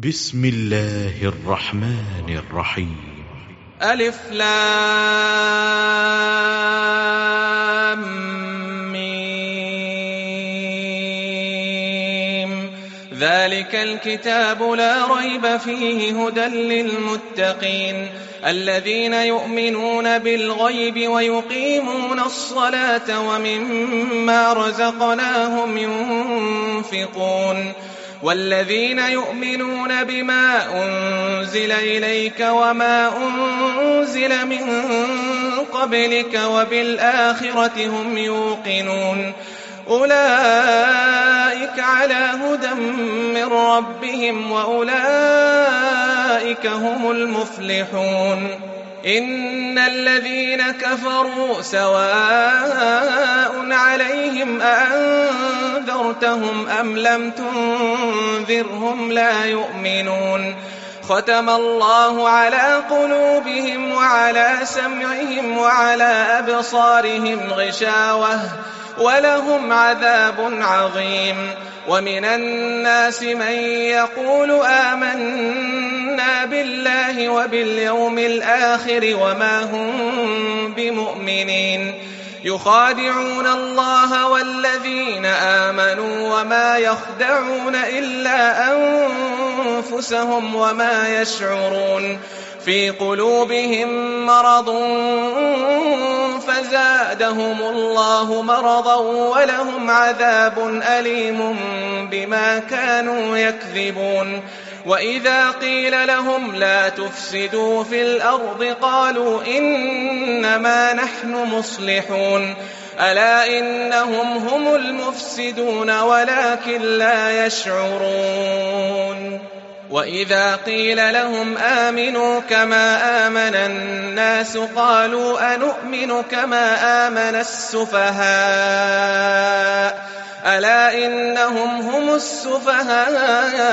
بسم الله الرحمن الرحيم. ألف لام ميم. ذلك الكتاب لا ريب فيه هدى للمتقين الذين يؤمنون بالغيب ويقيمون الصلاة ومما رزقناهم ينفقون والذين يؤمنون بما أنزل إليك وما أنزل من قبلك وبالآخرة هم يوقنون أولئك على هدى من ربهم وأولئك هم المفلحون. إن الذين كفروا سواء عليهم أأنذرتهم أم لم تنذرهم لا يؤمنون. ختم الله على قلوبهم وعلى سمعهم وعلى أبصارهم غشاوة ولهم عذاب عظيم. ومن الناس من يقول آمنا بالله وباليوم الآخر وما هم بمؤمنين يخادعون الله والذين آمنوا وما يخدعون إلا أنفسهم وما يشعرون. في قلوبهم مرض فزادهم الله مرضا ولهم عذاب أليم بما كانوا يكذبون. وإذا قيل لهم لا تفسدوا في الأرض قالوا إنما نحن مصلحون ألا إنهم هم المفسدون ولكن لا يشعرون. وإذا قيل لهم آمنوا كما آمن الناس قالوا أنؤمن كما آمن السفهاء ألا إنهم هم السفهاء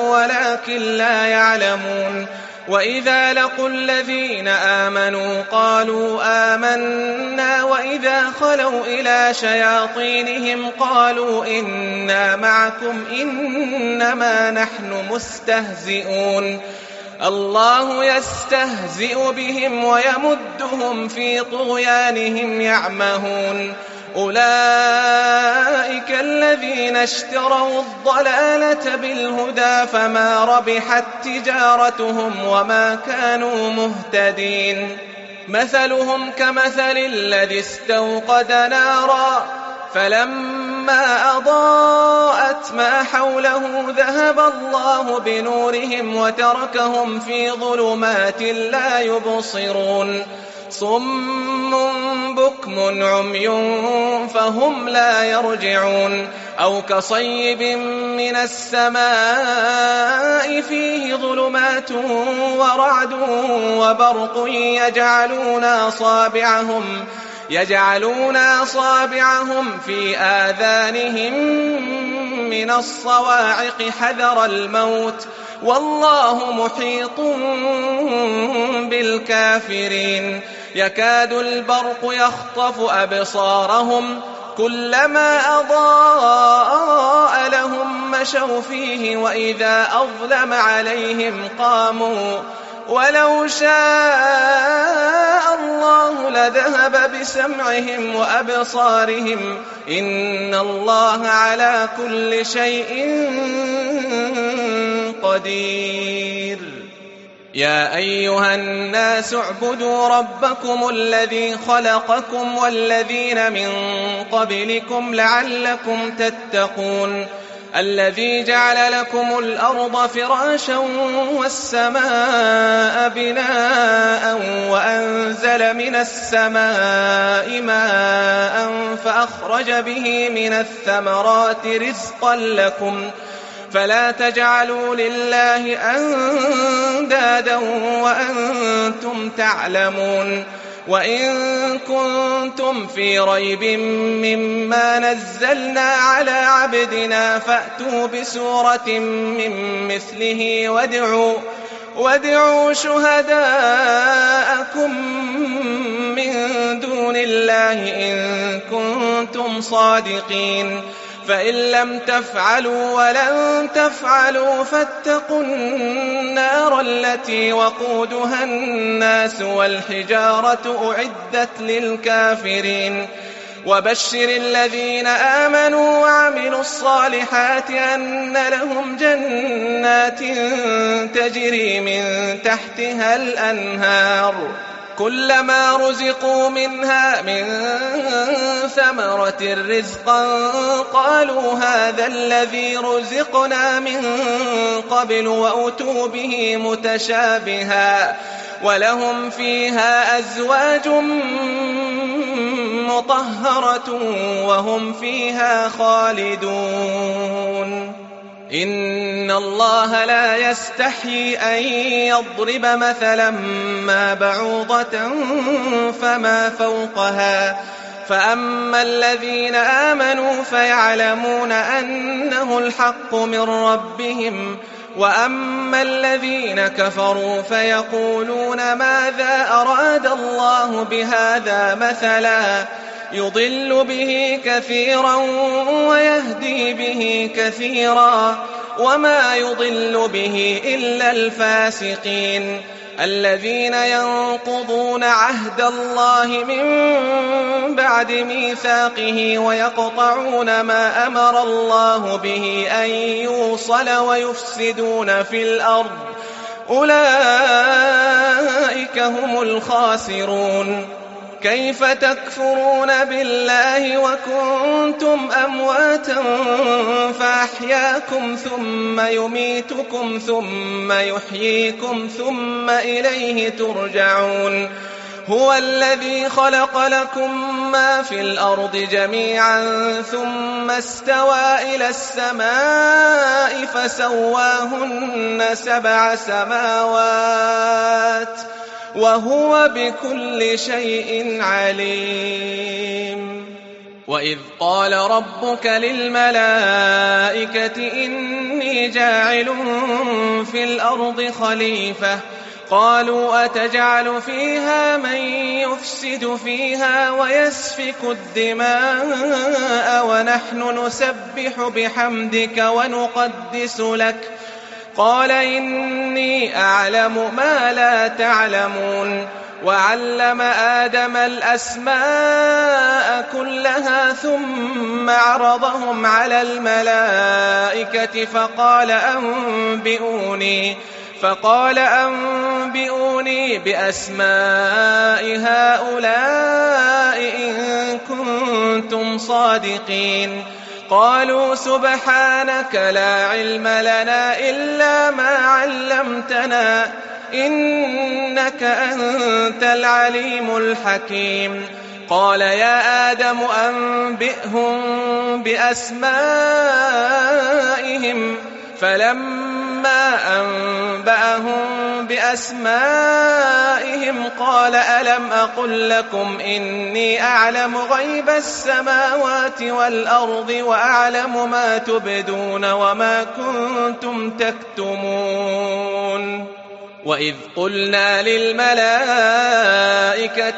ولكن لا يعلمون. وإذا لقوا الذين آمنوا قالوا آمنا وإذا خلوا إلى شياطينهم قالوا إنا معكم إنما نحن مستهزئون. الله يستهزئ بهم ويمدهم في طغيانهم يعمهون. أولئك الذين اشتروا الضلالة بالهدى فما ربحت تجارتهم وما كانوا مهتدين. مثلهم كمثل الذي استوقد نارا فلما أضاءت ما حوله ذهب الله بنورهم وتركهم في ظلمات لا يبصرون. صم بكم عمي فهم لا يرجعون. أو كصيب من السماء فيه ظلمات ورعد وبرق يجعلون أصابعهم في آذانهم من الصواعق حذر الموت والله محيط بالكافرين. يكاد البرق يخطف أبصارهم كلما أضاء لهم مشوا فيه وإذا أظلم عليهم قاموا ولو شاء الله لذهب بسمعهم وأبصارهم إن الله على كل شيء قدير. يا أيها الناس اعبدوا ربكم الذي خلقكم والذين من قبلكم لعلكم تتقون. الذي جعل لكم الأرض فراشا والسماء بناء وأنزل من السماء ماء فأخرج به من الثمرات رزقا لكم فلا تجعلوا لله أندادا وأنتم تعلمون. وإن كنتم في ريب مما نزلنا على عبدنا فأتوا بسورة من مثله وادعوا شهداءكم من دون الله إن كنتم صادقين. فإن لم تفعلوا ولن تفعلوا فاتقوا النار التي وقودها الناس والحجارة أعدت للكافرين وبشر الذين آمنوا وعملوا الصالحات أن لهم جنات تجري من تحتها الأنهار كلما رزقوا منها من ثمرة رزقا قالوا هذا الذي رزقنا من قبل وأتوا به متشابها ولهم فيها أزواج مطهرة وهم فيها خالدون إن الله لا يستحيي أن يضرب مثلا ما بعوضة فما فوقها فأما الذين آمنوا فيعلمون أنه الحق من ربهم وأما الذين كفروا فيقولون ماذا أراد الله بهذا مثلا يضل به كثيرا ويهدي به كثيرا وما يضل به إلا الفاسقين الذين ينقضون عهد الله من بعد ميثاقه ويقطعون ما أمر الله به أن يوصل ويفسدون في الأرض أولئك هم الخاسرون كيف تكفرون بالله وكنتم أمواتا فأحياكم ثم يميتكم ثم يحييكم ثم إليه ترجعون هو الذي خلق لكم ما في الأرض جميعا ثم استوى إلى السماء فسواهن 7 سماوات وهو بكل شيء عليم وإذ قال ربك للملائكة إني جاعل في الأرض خليفة قالوا أتجعل فيها من يفسد فيها ويسفك الدماء ونحن نسبح بحمدك ونقدس لك قال إني أعلم ما لا تعلمون وعلم آدم الأسماء كلها ثم عرضهم على الملائكة فقال أنبئوني بأسماء هؤلاء إن كنتم صادقين قالوا سبحانك لا علم لنا إلا ما علمتنا إنك أنت العليم الحكيم قال يا آدم أنبئهم بأسمائهم فلما أنبأهم بأسمائهم قال ألم أقل لكم إني أعلم غيب السماوات والأرض وأعلم ما تبدون وما كنتم تكتمون وإذ قلنا للملائكة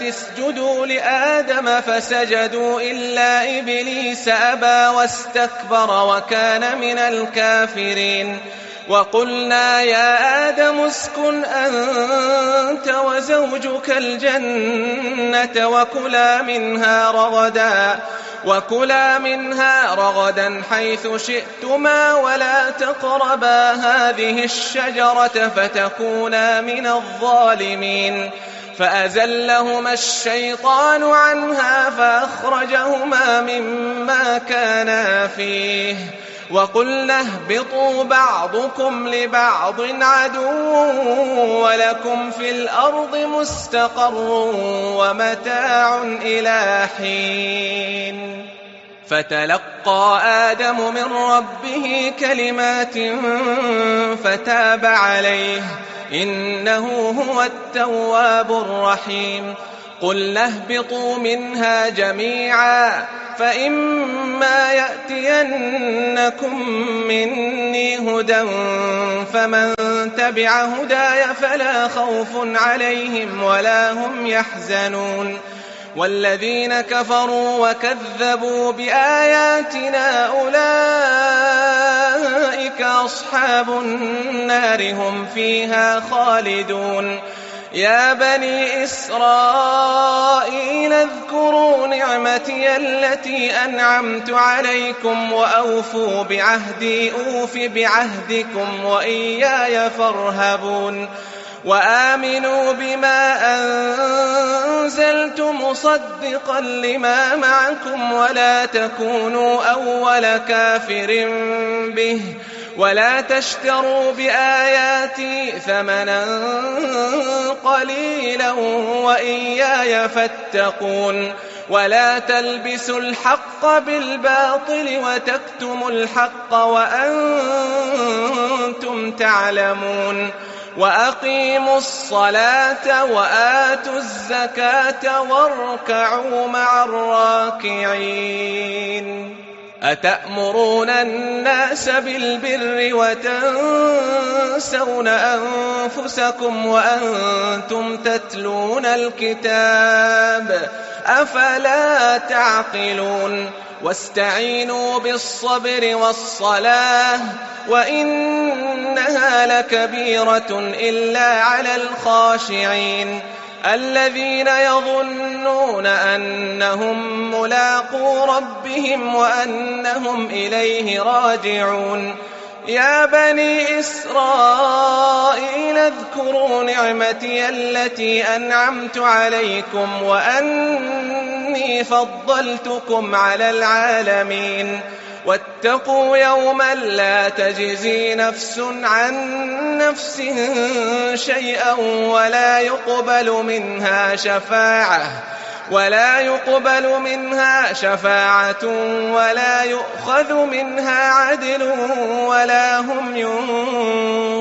اسجدوا لآدم فسجدوا إلا إبليس أبى واستكبر وكان من الكافرين وقلنا يا آدم اسكن أنت وزوجك الجنة وكلا منها رغدا حيث شئتما ولا تقربا هذه الشجرة فتكونا من الظالمين فأزلهما الشيطان عنها فأخرجهما مما كانا فيه وقلنا اهبطوا بعضكم لبعض عدو ولكم في الأرض مستقر ومتاع إلى حين فتلقى آدم من ربه كلمات فتاب عليه إنه هو التواب الرحيم قلنا اهبطوا منها جميعا فإما يأتينكم مني هدى فمن تبع هداي فلا خوف عليهم ولا هم يحزنون والذين كفروا وكذبوا بآياتنا أولئك أصحاب النار هم فيها خالدون يا بني إسرائيل اذكروا نعمتي التي أنعمت عليكم وأوفوا بعهدي أوف بعهدكم وإياي فارهبون وآمنوا بما أنزلت مصدقا لما معكم ولا تكونوا أول كافر به ولا تشتروا بآياتي ثمنا قليلا وإياي فاتقون ولا تلبسوا الحق بالباطل وتكتموا الحق وأنتم تعلمون وأقيموا الصلاة وآتوا الزكاة واركعوا مع الراكعين أتأمرون الناس بالبر وتنسون أنفسكم وأنتم تتلون الكتاب أفلا تعقلون واستعينوا بالصبر والصلاة وإنها لكبيرة إلا على الخاشعين الذين يظنون أنهم ملاقو ربهم وأنهم إليه راجعون يا بني إسرائيل اذكروا نعمتي التي أنعمت عليكم وأني فضلتكم على العالمين واتقوا يوما لا تجزي نفس عن نفس شيئا ولا يقبل منها شفاعة ولا يؤخذ منها عدل ولا هم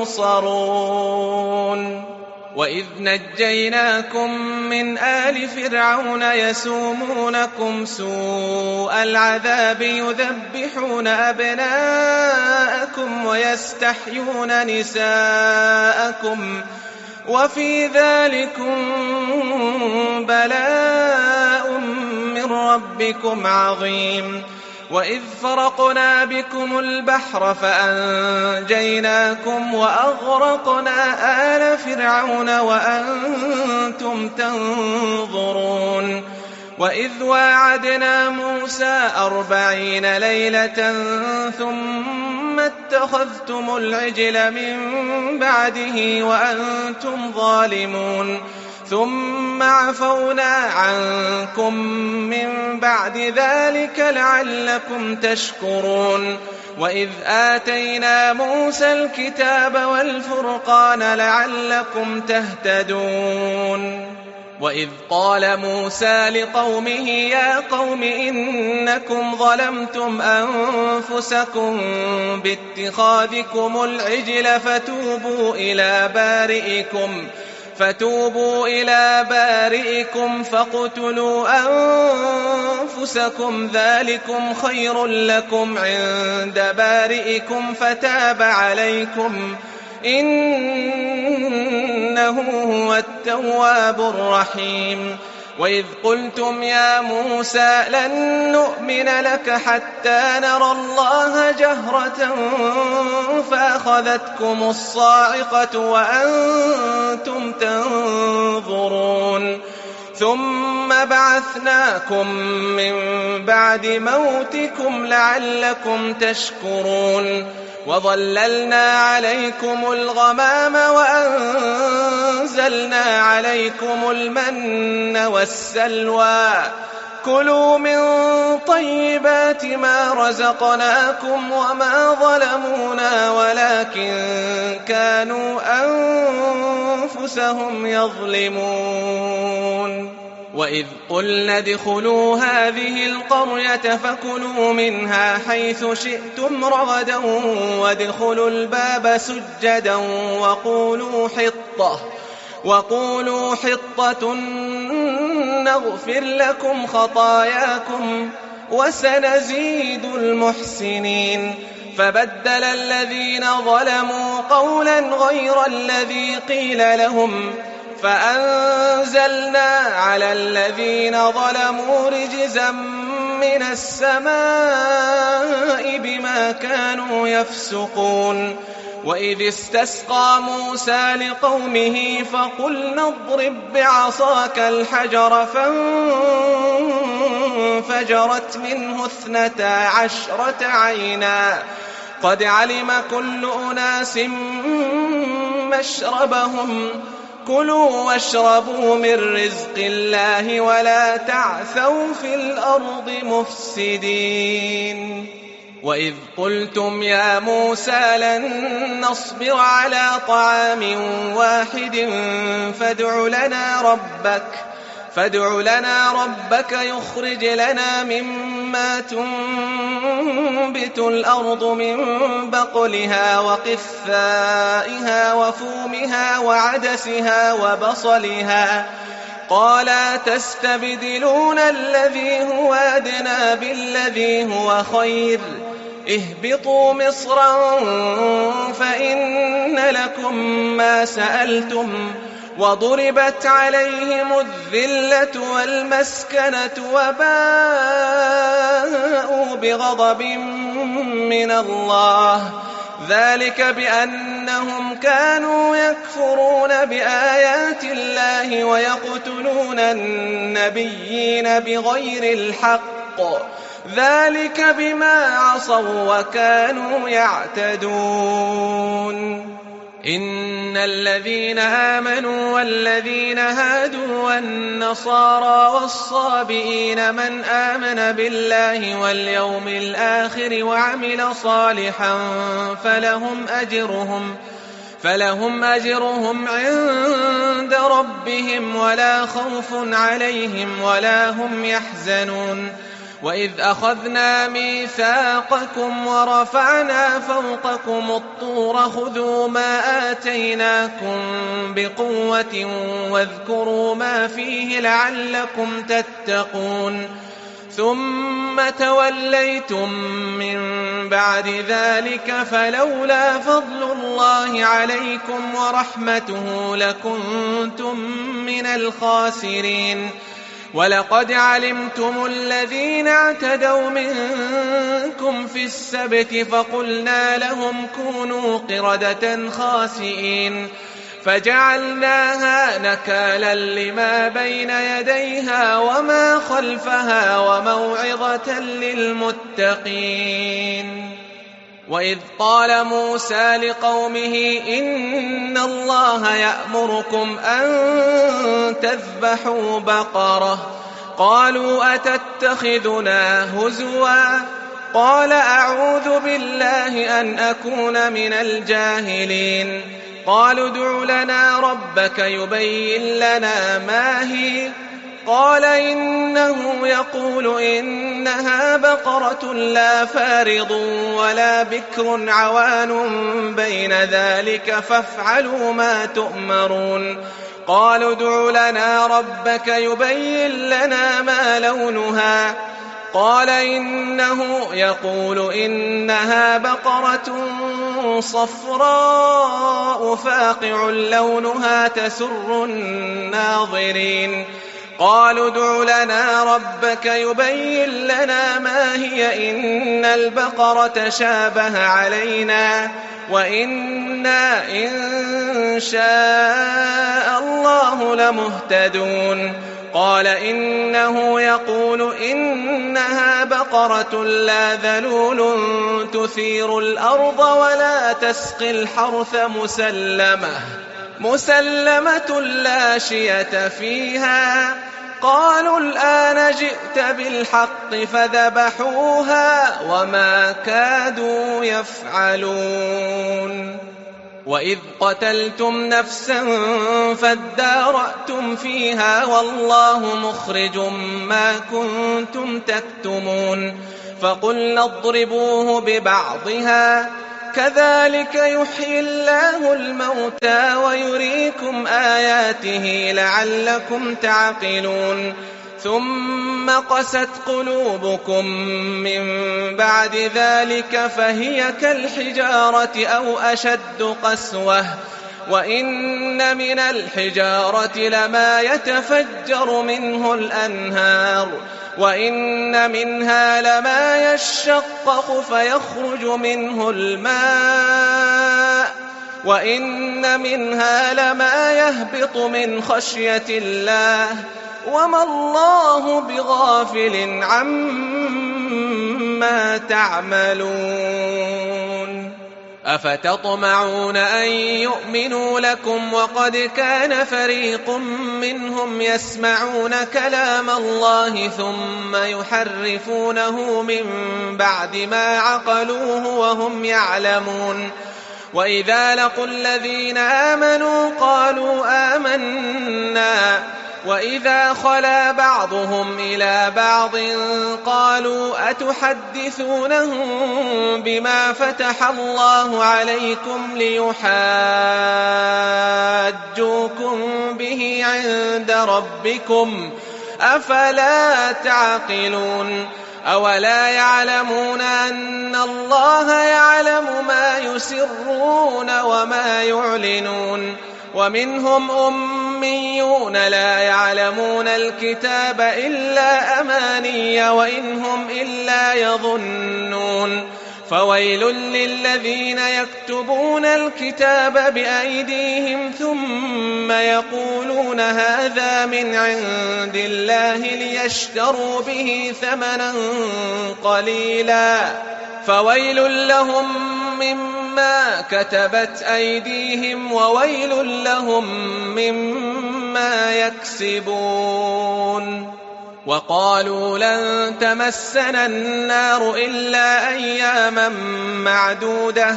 ينصرون وإذ نجيناكم من آل فرعون يسومونكم سوء العذاب يذبحون أبناءكم ويستحيون نساءكم وفي ذلكم بلاء من ربكم عظيم وإذ فرقنا بكم البحر فأنجيناكم وأغرقنا آل فرعون وأنتم تنظرون وإذ واعدنا موسى 40 ليلة ثم اتخذتم العجل من بعده وأنتم ظالمون ثم عفونا عنكم من بعد ذلك لعلكم تشكرون وإذ آتينا موسى الكتاب والفرقان لعلكم تهتدون وإذ قال موسى لقومه يا قوم إنكم ظلمتم أنفسكم باتخاذكم العجل فتوبوا إلى بارئكم فاقتلوا أنفسكم ذلكم خير لكم عند بارئكم فتاب عليكم إنه هو التواب الرحيم وإذ قلتم يا موسى لن نؤمن لك حتى نرى الله جهرة فأخذتكم الصاعقة وأنتم تنظرون ثم بعثناكم من بعد موتكم لعلكم تشكرون وظللنا عليكم الغمام وأنزلنا عليكم المن والسلوى كلوا من طيبات ما رزقناكم وما ظلمونا ولكن كانوا أنفسهم يظلمون وإذ قلنا ادخلوا هذه القرية فكلوا منها حيث شئتم رغدا وادخلوا الباب سجدا وقولوا حطة نغفر لكم خطاياكم وسنزيد المحسنين فبدل الذين ظلموا قولا غير الذي قيل لهم فأنزلنا على الذين ظلموا رجزا من السماء بما كانوا يفسقون وإذ استسقى موسى لقومه فقلنا اضرب بعصاك الحجر فانفجرت منه 12 عينا قد علم كل أناس مشربهم كلوا واشربوا من رزق الله ولا تعثوا في الأرض مفسدين وإذ قلتم يا موسى لن نصبر على طعام واحد فادع لنا ربك يخرج لنا مما تنبت الأرض من بقلها وقثائها وفومها وعدسها وبصلها قال تستبدلون الذي هو أدنى بالذي هو خير اهبطوا مصرا فإن لكم ما سألتم وضربت عليهم الذلة والمسكنة وباءوا بغضب من الله ذلك بأنهم كانوا يكفرون بآيات الله ويقتلون النبيين بغير الحق ذلك بما عصوا وكانوا يعتدون إن الذين آمنوا والذين هادوا والنصارى والصابئين من آمن بالله واليوم الآخر وعمل صالحا فلهم أجرهم عند ربهم ولا خوف عليهم ولا هم يحزنون وإذ أخذنا ميثاقكم ورفعنا فوقكم الطور خذوا ما آتيناكم بقوة واذكروا ما فيه لعلكم تتقون ثم توليتم من بعد ذلك فلولا فضل الله عليكم ورحمته لكنتم من الخاسرين ولقد علمتم الذين اعتدوا منكم في السبت فقلنا لهم كونوا قردة خاسئين فجعلناها نكالا لما بين يديها وما خلفها وموعظة للمتقين وإذ قال موسى لقومه إن الله يأمركم أن تذبحوا بقرة قالوا أتتخذنا هزوا قال أعوذ بالله أن أكون من الجاهلين قالوا ادع لنا ربك يبين لنا ما هي قال إنه يقول إنها بقرة لا فارض ولا بكر عوان بين ذلك فافعلوا ما تؤمرون قالوا ادع لنا ربك يبين لنا ما لونها قال إنه يقول إنها بقرة صفراء فاقع لونها تسر الناظرين قالوا ادع لنا ربك يبين لنا ما هي إن البقرة شابه علينا وإنا إن شاء الله لمهتدون قال إنه يقول إنها بقرة لا ذلول تثير الأرض ولا تسقي الحرث مسلمة لا شية فيها قالوا الآن جئت بالحق فذبحوها وما كادوا يفعلون وإذ قتلتم نفسا فادارأتم فيها والله مخرج ما كنتم تكتمون فقلنا اضربوه ببعضها كذلك يحيي الله الموتى ويريكم آياته لعلكم تعقلون ثم قست قلوبكم من بعد ذلك فهي كالحجارة أو أشد قسوة وإن من الحجارة لما يتفجر منه الأنهار وإن منها لما يشقق فيخرج منه الماء وإن منها لما يهبط من خشية الله وما الله بغافل عما تعملون أفتطمعون أن يؤمنوا لكم وقد كان فريق منهم يسمعون كلام الله ثم يحرفونه من بعد ما عقلوه وهم يعلمون وإذا لقوا الذين آمنوا قالوا آمنا وإذا خلا بعضهم إلى بعض قالوا أتحدثونهم بما فتح الله عليكم ليحاجوكم به عند ربكم أفلا تعقلون أولا يعلمون أن الله يعلم ما يسرون وما يعلنون ومنهم أميون لا يعلمون الكتاب إلا أماني وإن هم إلا يظنون فويل للذين يكتبون الكتاب بأيديهم ثم يقولون هذا من عند الله ليشتروا به ثمنا قليلا فويل لهم مما كتبت أيديهم وويل لهم مما يكسبون وقالوا لن تمسنا النار إلا أياما معدودة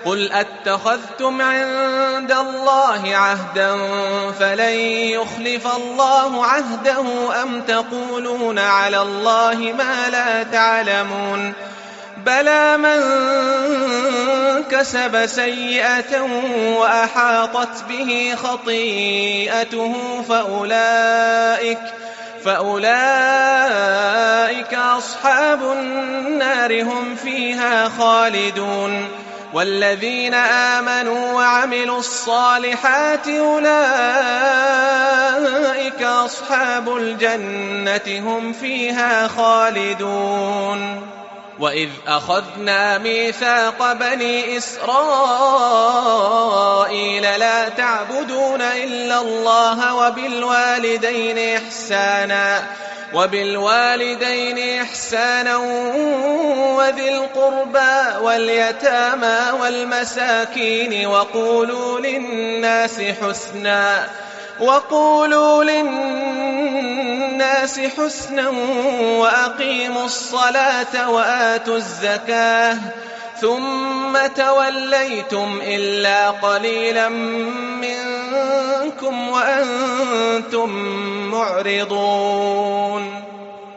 قل أتخذتم عند الله عهدا فلن يخلف الله عهده أم تقولون على الله ما لا تعلمون بلى من كسب سيئة وأحاطت به خطيئته فأولئك أصحاب النار هم فيها خالدون والذين آمنوا وعملوا الصالحات أولئك أصحاب الجنة هم فيها خالدون وإذ أخذنا ميثاق بني إسرائيل لا تعبدون إلا الله وبالوالدين إحسانا وذي القربى واليتامى والمساكين وقولوا للناس حسنا وأقيموا الصلاة وآتوا الزكاة ثم توليتم إلا قليلا منكم وأنتم معرضون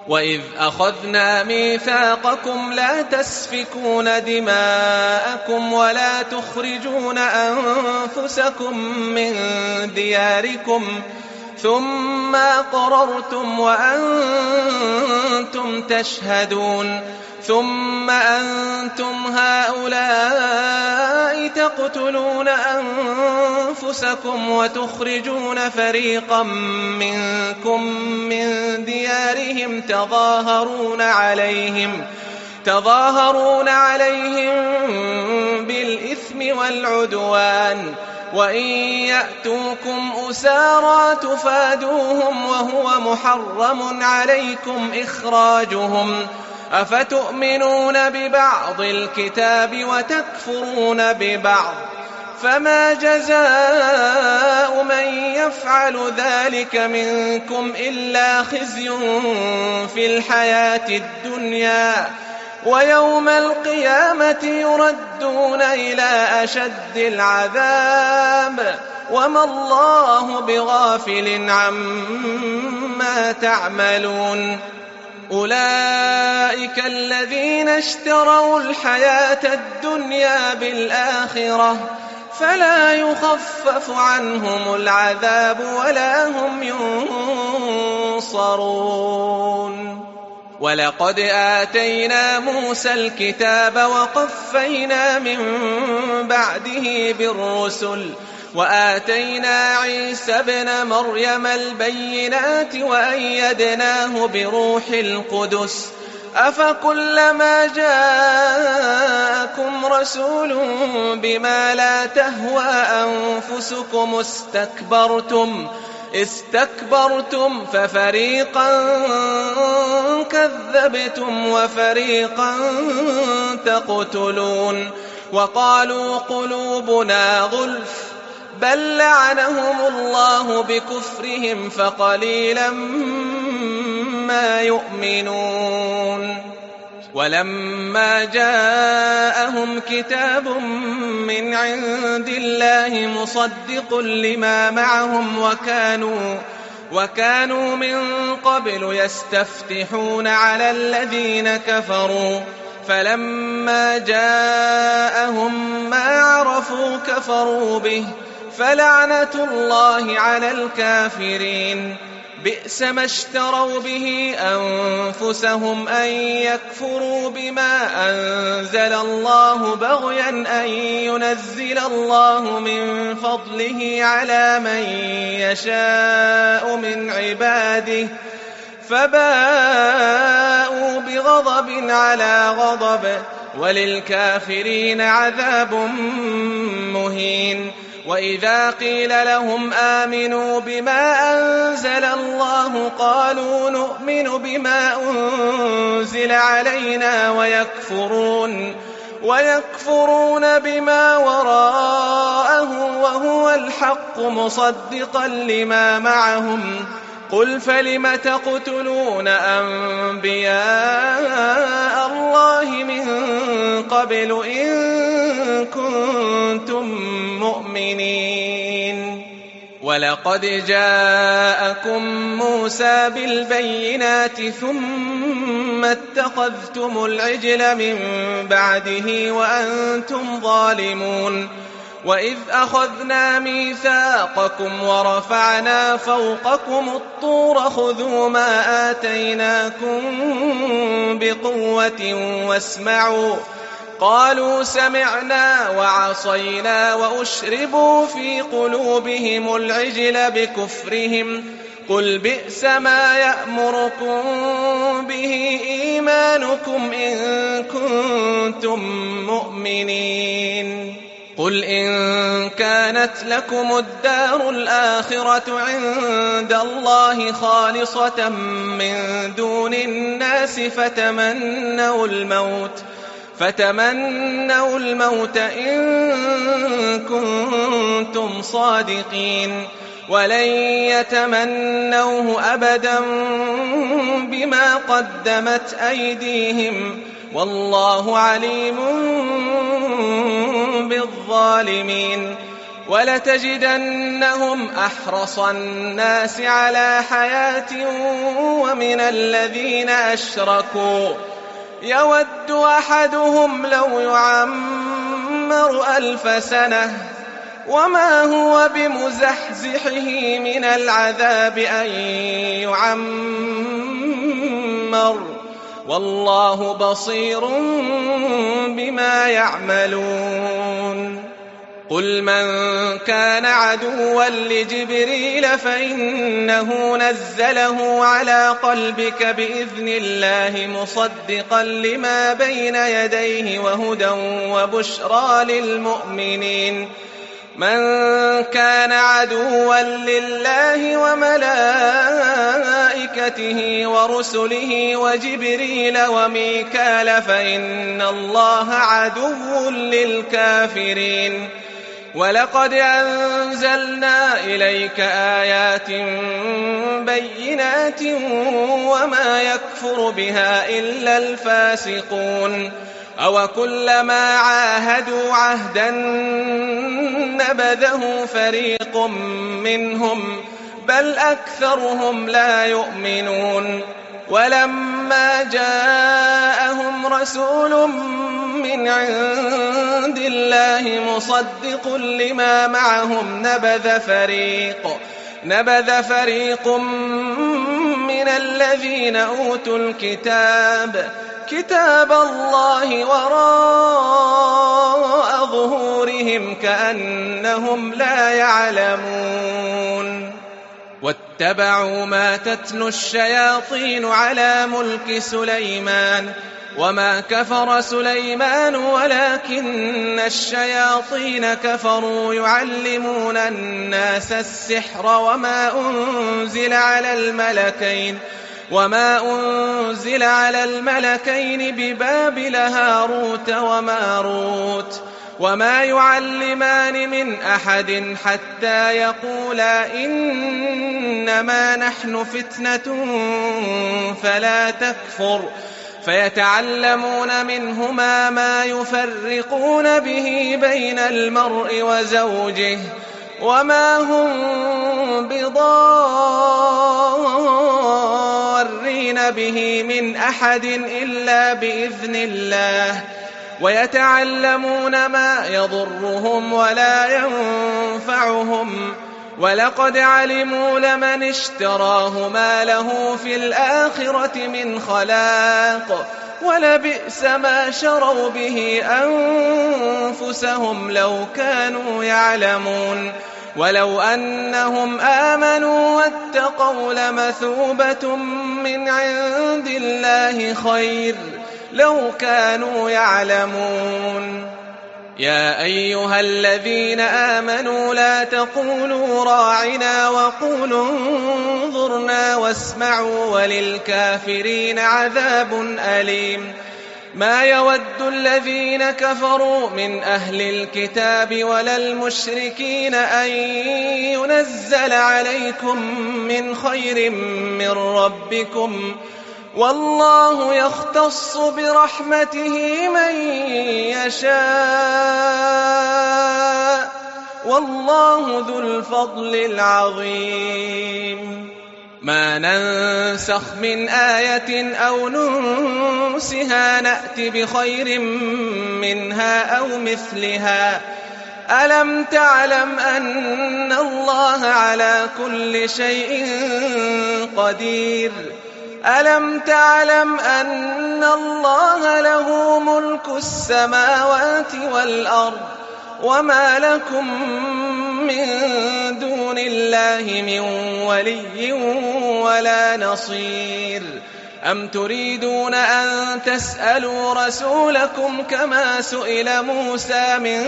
وإذ أخذنا ميثاقكم لا تسفكون دماءكم ولا تخرجون أنفسكم من دياركم ثم أقررتم وأنتم تشهدون ثم أنتم هؤلاء تقتلون أنفسكم وتخرجون فريقا منكم من ديارهم تظاهرون عليهم بالإثم والعدوان وإن يأتوكم أسارى تفادوهم وهو محرم عليكم إخراجهم أفتؤمنون ببعض الكتاب وتكفرون ببعض فما جزاء من يفعل ذلك منكم إلا خزي في الحياة الدنيا ويوم القيامة يردون إلى أشد العذاب وما الله بغافل عما تعملون أولئك الذين اشتروا الحياة الدنيا بالآخرة فلا يخفف عنهم العذاب ولا هم ينصرون ولقد آتينا موسى الكتاب وقفينا من بعده بالرسل وآتينا عيسى ابن مريم البينات وأيدناه بروح القدس أفكلما جاءكم رسول بما لا تهوى أنفسكم استكبرتم ففريقا كذبتم وفريقا تقتلون وقالوا قلوبنا غلف بل لعنهم الله بكفرهم فقليلا ما يؤمنون ولما جاءهم كتاب من عند الله مصدق لما معهم وكانوا من قبل يستفتحون على الذين كفروا فلما جاءهم ما عرفوا كفروا به فلعنة الله على الكافرين بئس ما اشتروا به أنفسهم أن يكفروا بما أنزل الله بغيا أن ينزل الله من فضله على من يشاء من عباده فباءوا بغضب على غضب وللكافرين عذاب مهين وإذا قيل لهم آمنوا بما أنزل الله قالوا نؤمن بما أنزل علينا ويكفرون بما وراءه وهو الحق مصدقا لما معهم قل فلم تقتلون أنبياء الله من قبل إن كنتم مؤمنين ولقد جاءكم موسى بالبينات ثم اتخذتم العجل من بعده وأنتم ظالمون وإذ أخذنا ميثاقكم ورفعنا فوقكم الطور خذوا ما آتيناكم بقوة واسمعوا قالوا سمعنا وعصينا وأشربوا في قلوبهم العجل بكفرهم قل بئس ما يأمركم به إيمانكم إن كنتم مؤمنين قل إن كانت لكم الدار الآخرة عند الله خالصة من دون الناس فتمنوا الموت إن كنتم صادقين ولن يتمنوه أبدا بما قدمت أيديهم والله عليم بالظالمين ولتجدنهم أحرص الناس على حياة ومن الذين أشركوا يود أحدهم لو يعمر 1000 سنة وما هو بمزحزحه من العذاب أن يعمر والله بصير بما يعملون قل من كان عدوا لجبريل فإنه نزله على قلبك بإذن الله مصدقا لما بين يديه وهدى وبشرى للمؤمنين من كان عدوا لله وملائكته ورسله وجبريل وميكال فإن الله عدو للكافرين ولقد أنزلنا إليك آيات بينات وما يكفر بها إلا الفاسقون أوكلما عاهدوا عهدا نبذه فريق منهم بل أكثرهم لا يؤمنون ولما جاءهم رسول من عند الله مصدق لما معهم نبذ فريق من الذين أوتوا الكتاب كتاب الله وراء ظهورهم كأنهم لا يعلمون واتبعوا ما تتلو الشياطين على ملك سليمان وما كفر سليمان ولكن الشياطين كفروا يعلمون الناس السحر وما أنزل على الملكين ببابل هاروت وماروت وما يعلمان من أحد حتى يقولا إنما نحن فتنة فلا تكفر فيتعلمون منهما ما يفرقون به بين المرء وزوجه وما هم بضارين به من أحد إلا بإذن الله ويتعلمون ما يضرهم ولا ينفعهم ولقد علموا لمن اشتراه ما له في الآخرة من خلاق ولبئس ما شروا به أنفسهم لو كانوا يعلمون ولو أنهم آمنوا واتقوا لمثوبة من عند الله خير لو كانوا يعلمون يا أيها الذين آمنوا لا تقولوا راعنا وقولوا انظرنا واسمعوا وللكافرين عذاب أليم ما يود الذين كفروا من أهل الكتاب ولا المشركين أن ينزل عليكم من خير من ربكم والله يختص برحمته من يشاء والله ذو الفضل العظيم ما ننسخ من آية أو ننسها نأت بخير منها أو مثلها ألم تعلم أن الله على كل شيء قدير ألم تعلم أن الله له ملك السماوات والأرض وما لكم من دون الله من ولي ولا نصير أم تريدون أن تسألوا رسولكم كما سئل موسى من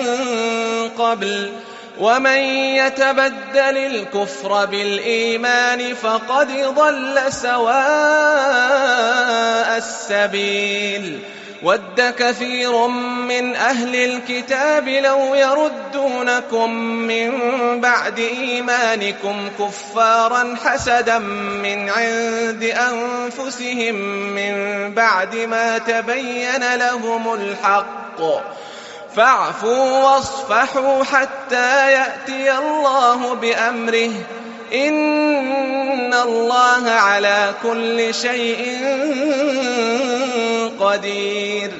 قبل ومن يتبدل الكفر بالإيمان فقد ضل سواء السبيل ود كثير من أهل الكتاب لو يردونكم من بعد إيمانكم كفارا حسدا من عند أنفسهم من بعد ما تبين لهم الحق فاعفوا واصفحوا حتى يأتي الله بأمره إن الله على كل شيء قدير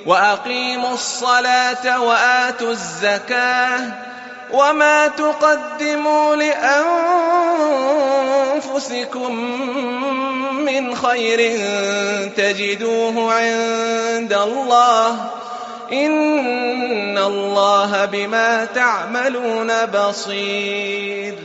وأقيموا الصلاة وآتوا الزكاة وما تقدموا لأنفسكم من خير تجدوه عند الله إن الله بما تعملون بصير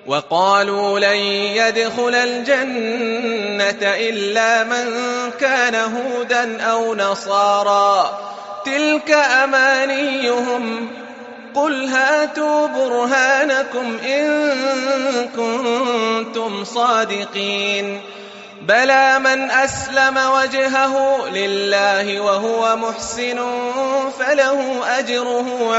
وقالوا لن يدخل الجنة إلا من كان هودا أو نصارى تلك أمانيهم قل هاتوا برهانكم إن كنتم صادقين بلى من أسلم وجهه لله وهو محسن فله أجره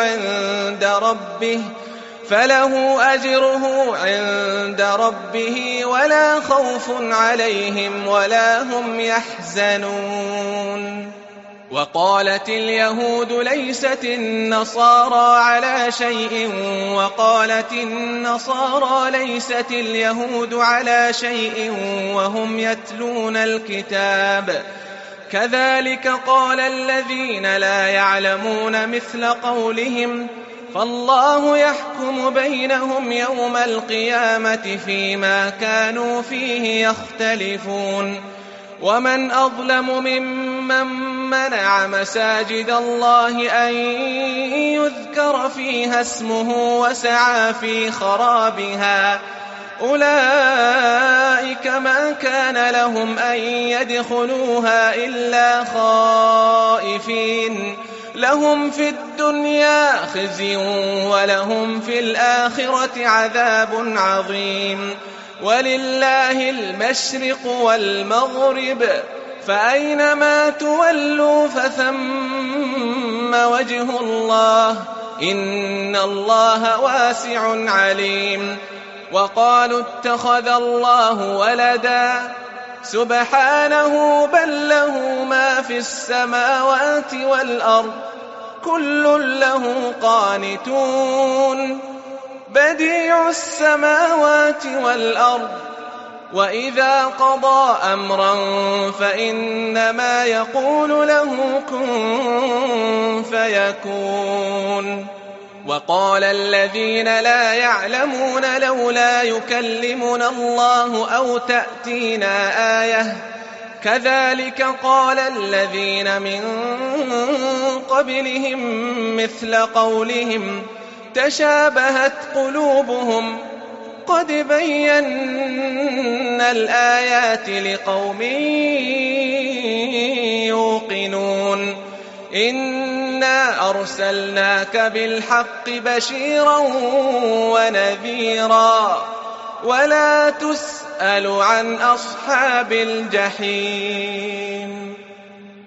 عند ربه ولا خوف عليهم ولا هم يحزنون وقالت اليهود ليست النصارى على شيء وقالت النصارى ليست اليهود على شيء وهم يتلون الكتاب كذلك قال الذين لا يعلمون مثل قولهم فالله يحكم بينهم يوم القيامة فيما كانوا فيه يختلفون ومن أظلم ممن منع مساجد الله أن يذكر فيها اسمه وسعى في خرابها أولئك ما كان لهم أن يدخلوها إلا خائفين لهم في الدنيا خزي ولهم في الآخرة عذاب عظيم ولله المشرق والمغرب فأينما تولوا فثم وجه الله إن الله واسع عليم وقالوا اتخذ الله ولدا سبحانه بل له ما في السماوات والأرض كل له قانتون بديع السماوات والأرض وإذا قضى أمرا فإنما يقول له كن فيكون وقال الذين لا يعلمون لولا يكلمنا الله أو تأتينا آية كذلك قال الذين من قبلهم مثل قولهم تشابهت قلوبهم قد بينا الآيات لقوم يوقنون إنا أرسلناك بالحق بشيرا ونذيرا ولا تسأل عن أصحاب الجحيم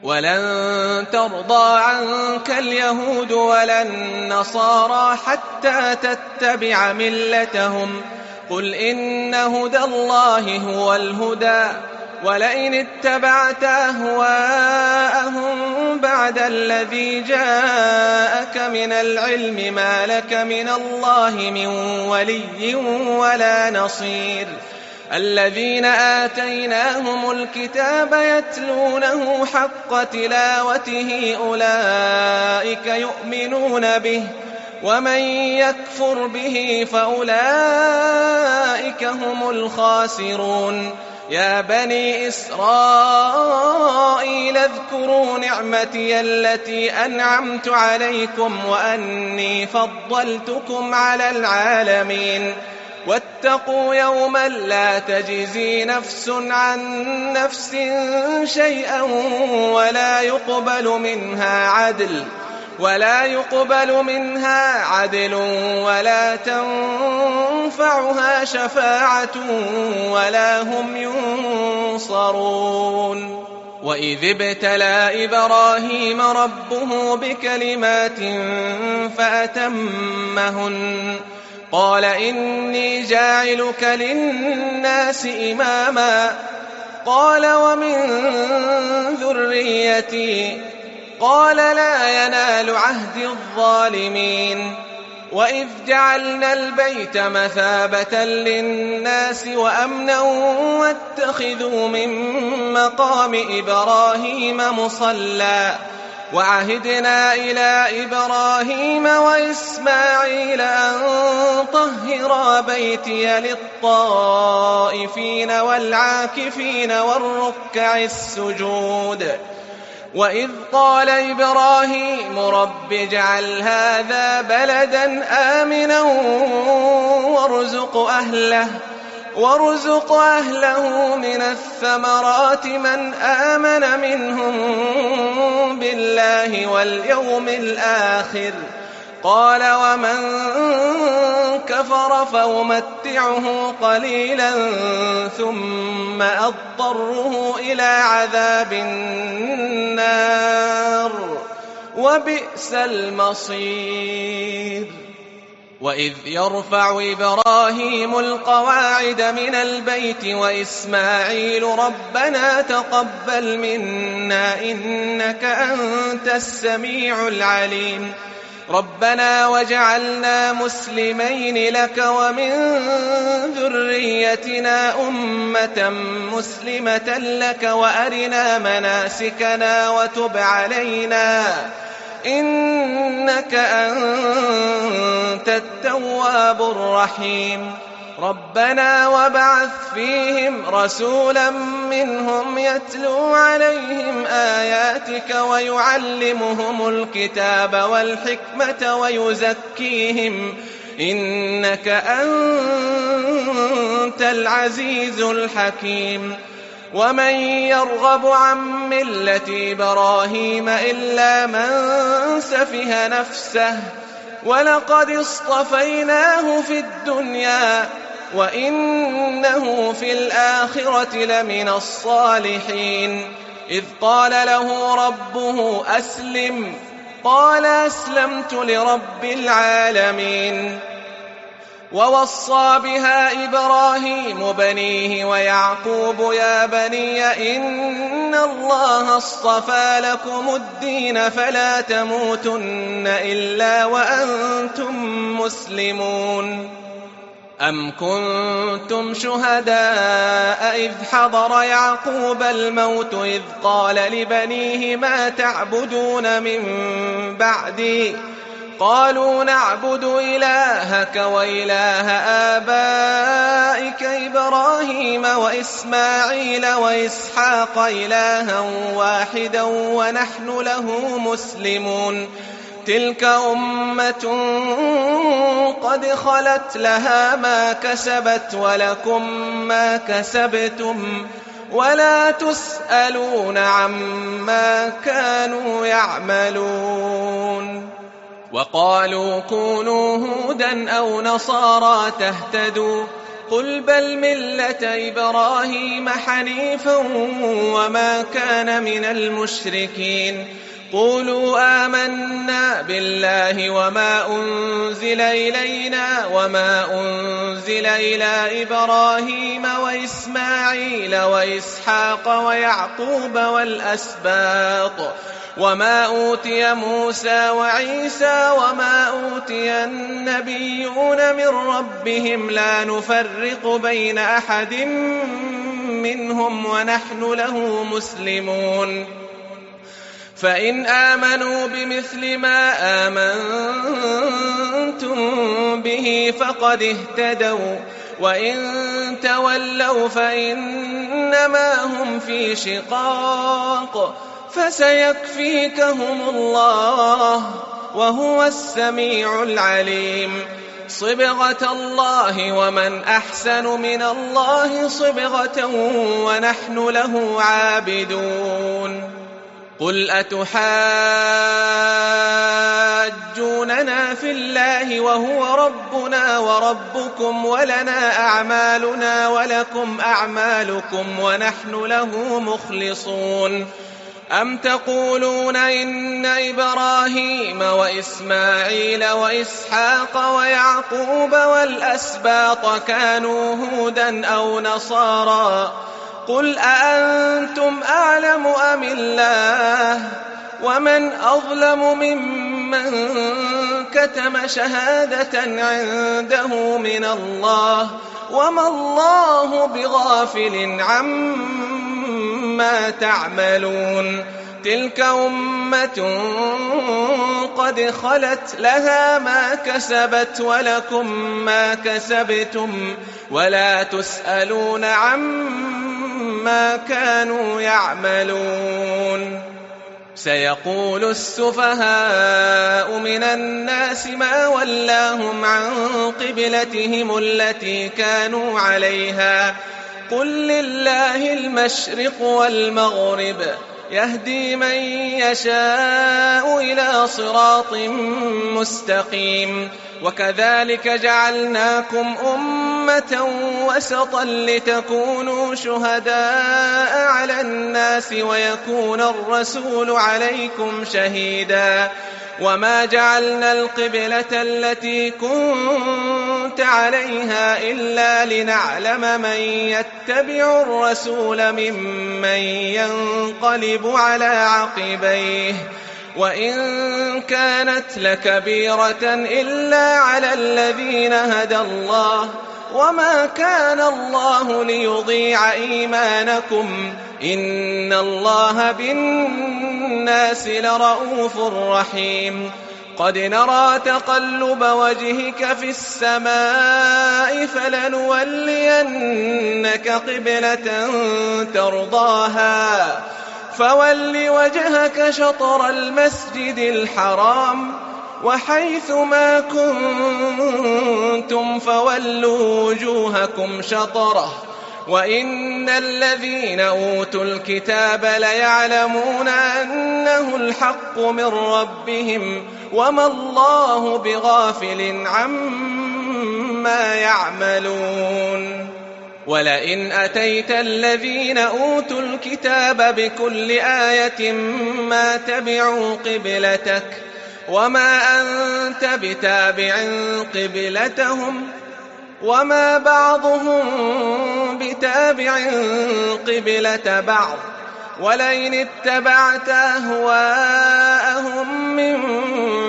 ولن ترضى عنك اليهود ولا النصارى حتى تتبع ملتهم قل إن هدى الله هو الهدى ولئن اتبعت أهواءهم بعد الذي جاءك من العلم ما لك من الله من ولي ولا نصير الذين آتيناهم الكتاب يتلونه حق تلاوته أولئك يؤمنون به ومن يكفر به فأولئك هم الخاسرون يا بني إسرائيل اذكروا نعمتي التي أنعمت عليكم وأني فضلتكم على العالمين واتقوا يوما لا تجزي نفس عن نفس شيئا ولا يقبل منها عدل ولا تنفعها شفاعة ولا هم ينصرون وإذ ابتلى إبراهيم ربه بكلمات فأتمهن قال إني جاعلك للناس إماما قال ومن ذريتي قال لا ينال عهد الظالمين وإذ جعلنا البيت مثابة للناس وأمنا واتخذوا من مقام إبراهيم مصلى وعهدنا إلى إبراهيم وإسماعيل أن طهرا بيتي للطائفين والعاكفين والركع السجود وإذ قال إبراهيم رب اجعل هذا بلدا آمنا وارزق أهله من الثمرات من آمن منهم بالله واليوم الآخر قال ومن كفر فأمتعه قليلا ثم أضطره إلى عذاب النار وبئس المصير وإذ يرفع إبراهيم القواعد من البيت وإسماعيل ربنا تقبل منا إنك أنت السميع العليم ربنا وجعلنا مسلمين لك ومن ذريتنا أمة مسلمة لك وأرنا مناسكنا وتب علينا إنك أنت التواب الرحيم ربنا وابعث فيهم رسولا منهم يتلو عليهم آياتك ويعلمهم الكتاب والحكمة ويزكيهم إنك أنت العزيز الحكيم ومن يرغب عن ملة إبراهيم إلا من سفه نفسه ولقد اصطفيناه في الدنيا وإنه في الآخرة لمن الصالحين إذ قال له ربه أسلم قال أسلمت لرب العالمين ووصى بها إبراهيم بنيه ويعقوب يا بني إن الله اصطفى لكم الدين فلا تموتن إلا وأنتم مسلمون أم كنتم شهداء إذ حضر يعقوب الموت إذ قال لبنيه ما تعبدون من بعدي قالوا نعبد إلهك وإله آبائك إبراهيم وإسماعيل وإسحاق إلها واحدا ونحن له مسلمون تلك أمة قد خلت لها ما كسبت ولكم ما كسبتم ولا تسألون عما كانوا يعملون وقالوا كونوا هودا أو نصارى تهتدوا قل بل ملة إبراهيم حنيفا وما كان من المشركين قولوا آمنا بالله وما أنزل إلينا وما أنزل إلى إبراهيم وإسماعيل وإسحاق ويعقوب والأسباط وما أوتي موسى وعيسى وما أوتي النبيون من ربهم لا نفرق بين أحد منهم ونحن له مسلمون فإن آمنوا بمثل ما آمنتم به فقد اهتدوا وإن تولوا فإنما هم في شقاق فسيكفيكهم الله وهو السميع العليم صبغة الله ومن أحسن من الله صبغة ونحن له عابدون قل أتحاجوننا في الله وهو ربنا وربكم ولنا أعمالنا ولكم أعمالكم ونحن له مخلصون أم تقولون إن إبراهيم وإسماعيل وإسحاق ويعقوب والأسباط كانوا هودا أو نصارى قل أأنتم أعلم أم الله ومن أظلم ممن كتم شهادة عنده من الله وما الله بغافل عما تعملون تلك أمة قد خلت لها ما كسبت ولكم ما كسبتم ولا تسألون عما كانوا يعملون سيقول السفهاء من الناس ما ولاهم عن قبلتهم التي كانوا عليها قل لله المشرق والمغرب يهدي من يشاء إلى صراط مستقيم وكذلك جعلناكم أمة وسطا لتكونوا شهداء على الناس ويكون الرسول عليكم شهيدا وما جعلنا القبلة التي كنت عليها إلا لنعلم من يتبع الرسول ممن ينقلب على عقبيه وإن كانت لكبيرة إلا على الذين هدى الله وما كان الله ليضيع إيمانكم إن الله بالناس لرؤوف رحيم قد نرى تقلب وجهك في السماء فلنولينك قبلة ترضاها فول وجهك شطر المسجد الحرام وحيث ما كنتم فولوا وجوهكم شطره وإن الذين أوتوا الكتاب ليعلمون أنه الحق من ربهم وما الله بغافل عما يعملون ولئن أتيت الذين أوتوا الكتاب بكل آية ما تبعوا قبلتك وما أنت بتابع قبلتهم وما بعضهم بتابع قبلة بعض ولئن اتبعت أهواءهم من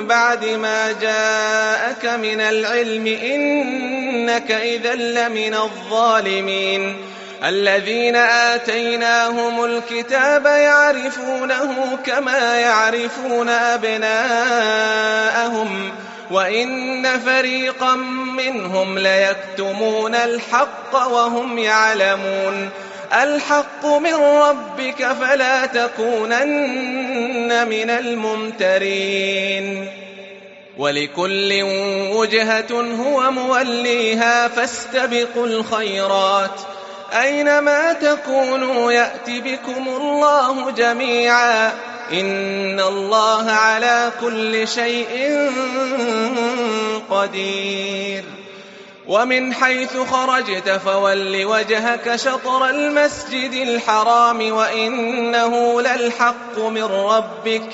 بعد ما جاءك من العلم إنك إذا لمن الظالمين الذين آتيناهم الكتاب يعرفونه كما يعرفون أبناءهم وإن فريقا منهم ليكتمون الحق وهم يعلمون الحق من ربك فلا تكونن من الممترين ولكل وجهة هو موليها فاستبقوا الخيرات أينما تكونوا يأت بكم الله جميعا إن الله على كل شيء قدير ومن حيث خرجت فول وجهك شطر المسجد الحرام وإنه للحق من ربك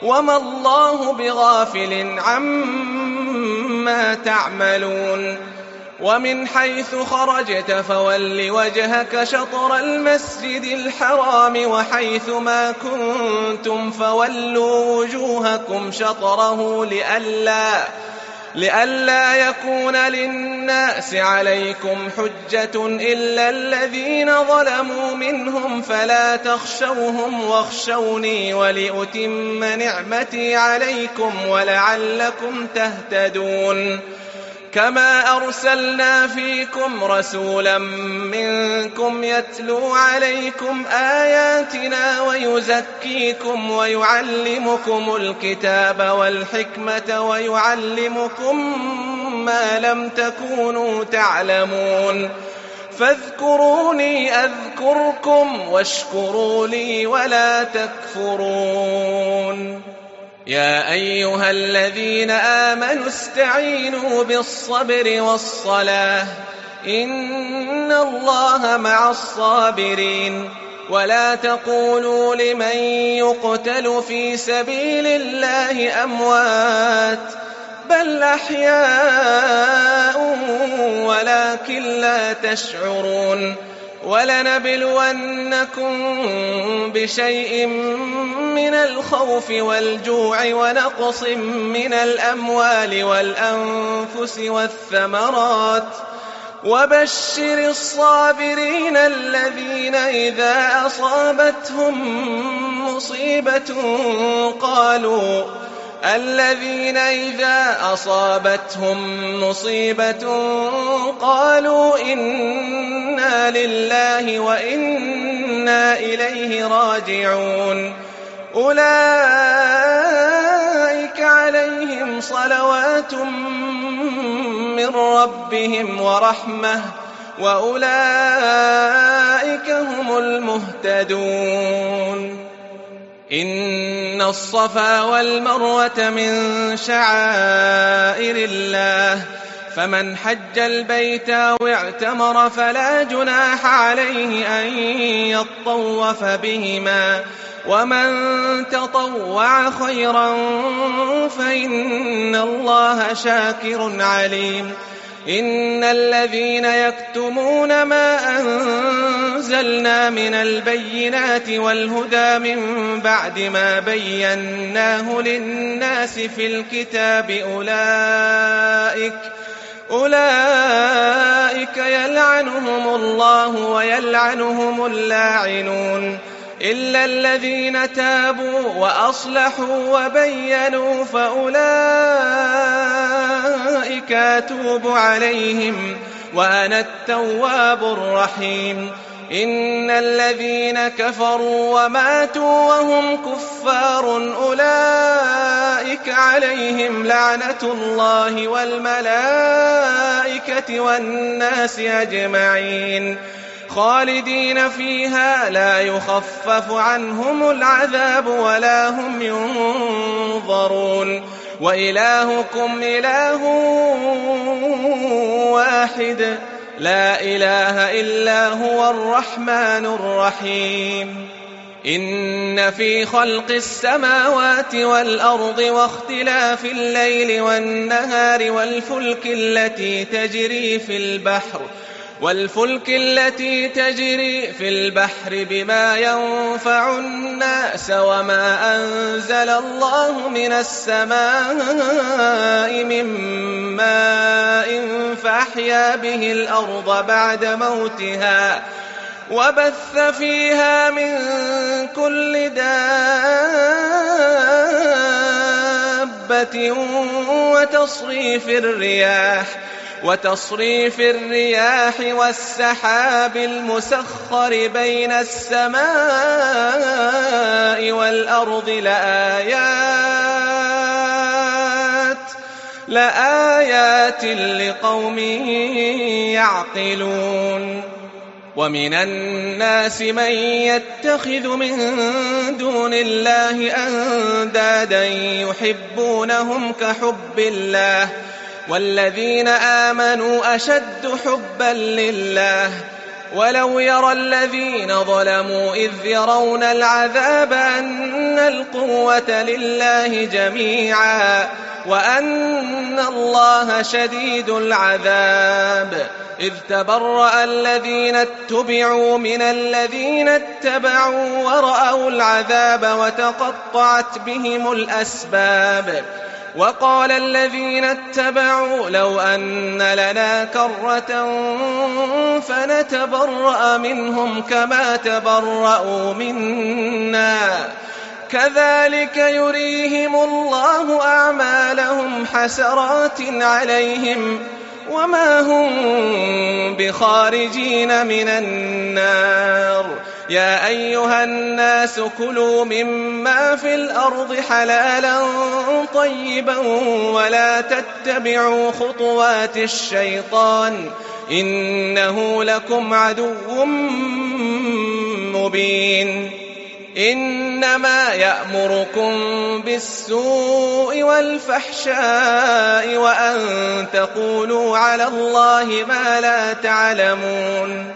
وما الله بغافل عما تعملون ومن حيث خرجت فول وجهك شطر المسجد الحرام وحيث ما كنتم فولوا وجوهكم شطره لئلا يكون للناس عليكم حجة إلا الذين ظلموا منهم فلا تخشوهم واخشوني ولأتم نعمتي عليكم ولعلكم تهتدون كما أرسلنا فيكم رسولا منكم يتلو عليكم آياتنا ويزكيكم ويعلمكم الكتاب والحكمة ويعلمكم ما لم تكونوا تعلمون فاذكروني أذكركم واشكروا لي ولا تكفرون يا أيها الذين آمنوا استعينوا بالصبر والصلاة إن الله مع الصابرين ولا تقولوا لمن يقتل في سبيل الله أموات بل أحياء ولكن لا تشعرون ولنبلونكم بشيء من الخوف والجوع ونقص من الأموال والأنفس والثمرات وبشر الصابرين الذين إذا أصابتهم مصيبة قالوا إنا لله وإنا إليه راجعون أولئك عليهم صلوات من ربهم ورحمة وأولئك هم المهتدون إن الصفا والمروة من شعائر الله فمن حج البيت واعتمر فلا جناح عليه أن يطوف بهما ومن تطوع خيرا فإن الله شاكر عليم إن الذين يكتمون ما أنزلنا من البينات والهدى من بعد ما بيناه للناس في الكتاب أولئك يلعنهم الله ويلعنهم اللاعنون إلا الذين تابوا وأصلحوا وبينوا فأولئك أتوب عليهم وأنا التواب الرحيم. إن الذين كفروا وماتوا وهم كفار أولئك عليهم لعنة الله والملائكة والناس أجمعين خالدين فيها لا يخفف عنهم العذاب ولا هم ينظرون. وإلهكم إله واحد لا إله إلا هو الرحمن الرحيم. إن في خلق السماوات والأرض واختلاف الليل والنهار والفلك التي تجري في البحر بما ينفع الناس وما أنزل الله من السماء من ماء فأحيا به الأرض بعد موتها وبث فيها من كل دابة وتصريف الرياح والسحاب المسخر بين السماء والأرض لآيات لقوم يعقلون. ومن الناس من يتخذ من دون الله أندادا يحبونهم كحب الله والذين آمنوا أشد حبا لله ولو يرى الذين ظلموا إذ يرون العذاب أن القوة لله جميعا وأن الله شديد العذاب. إذ تبرأ الذين اتبعوا من الذين اتبعوا ورأوا العذاب وتقطعت بهم الأسباب. وقال الذين اتبعوا لو أن لنا كرة فنتبرأ منهم كما تبرأوا منا كذلك يريهم الله أعمالهم حسرات عليهم وما هم بخارجين من النار. يا أيها الناس كلوا مما في الأرض حلالا طيبا ولا تتبعوا خطوات الشيطان إنه لكم عدو مبين. إنما يأمركم بالسوء والفحشاء وأن تقولوا على الله ما لا تعلمون.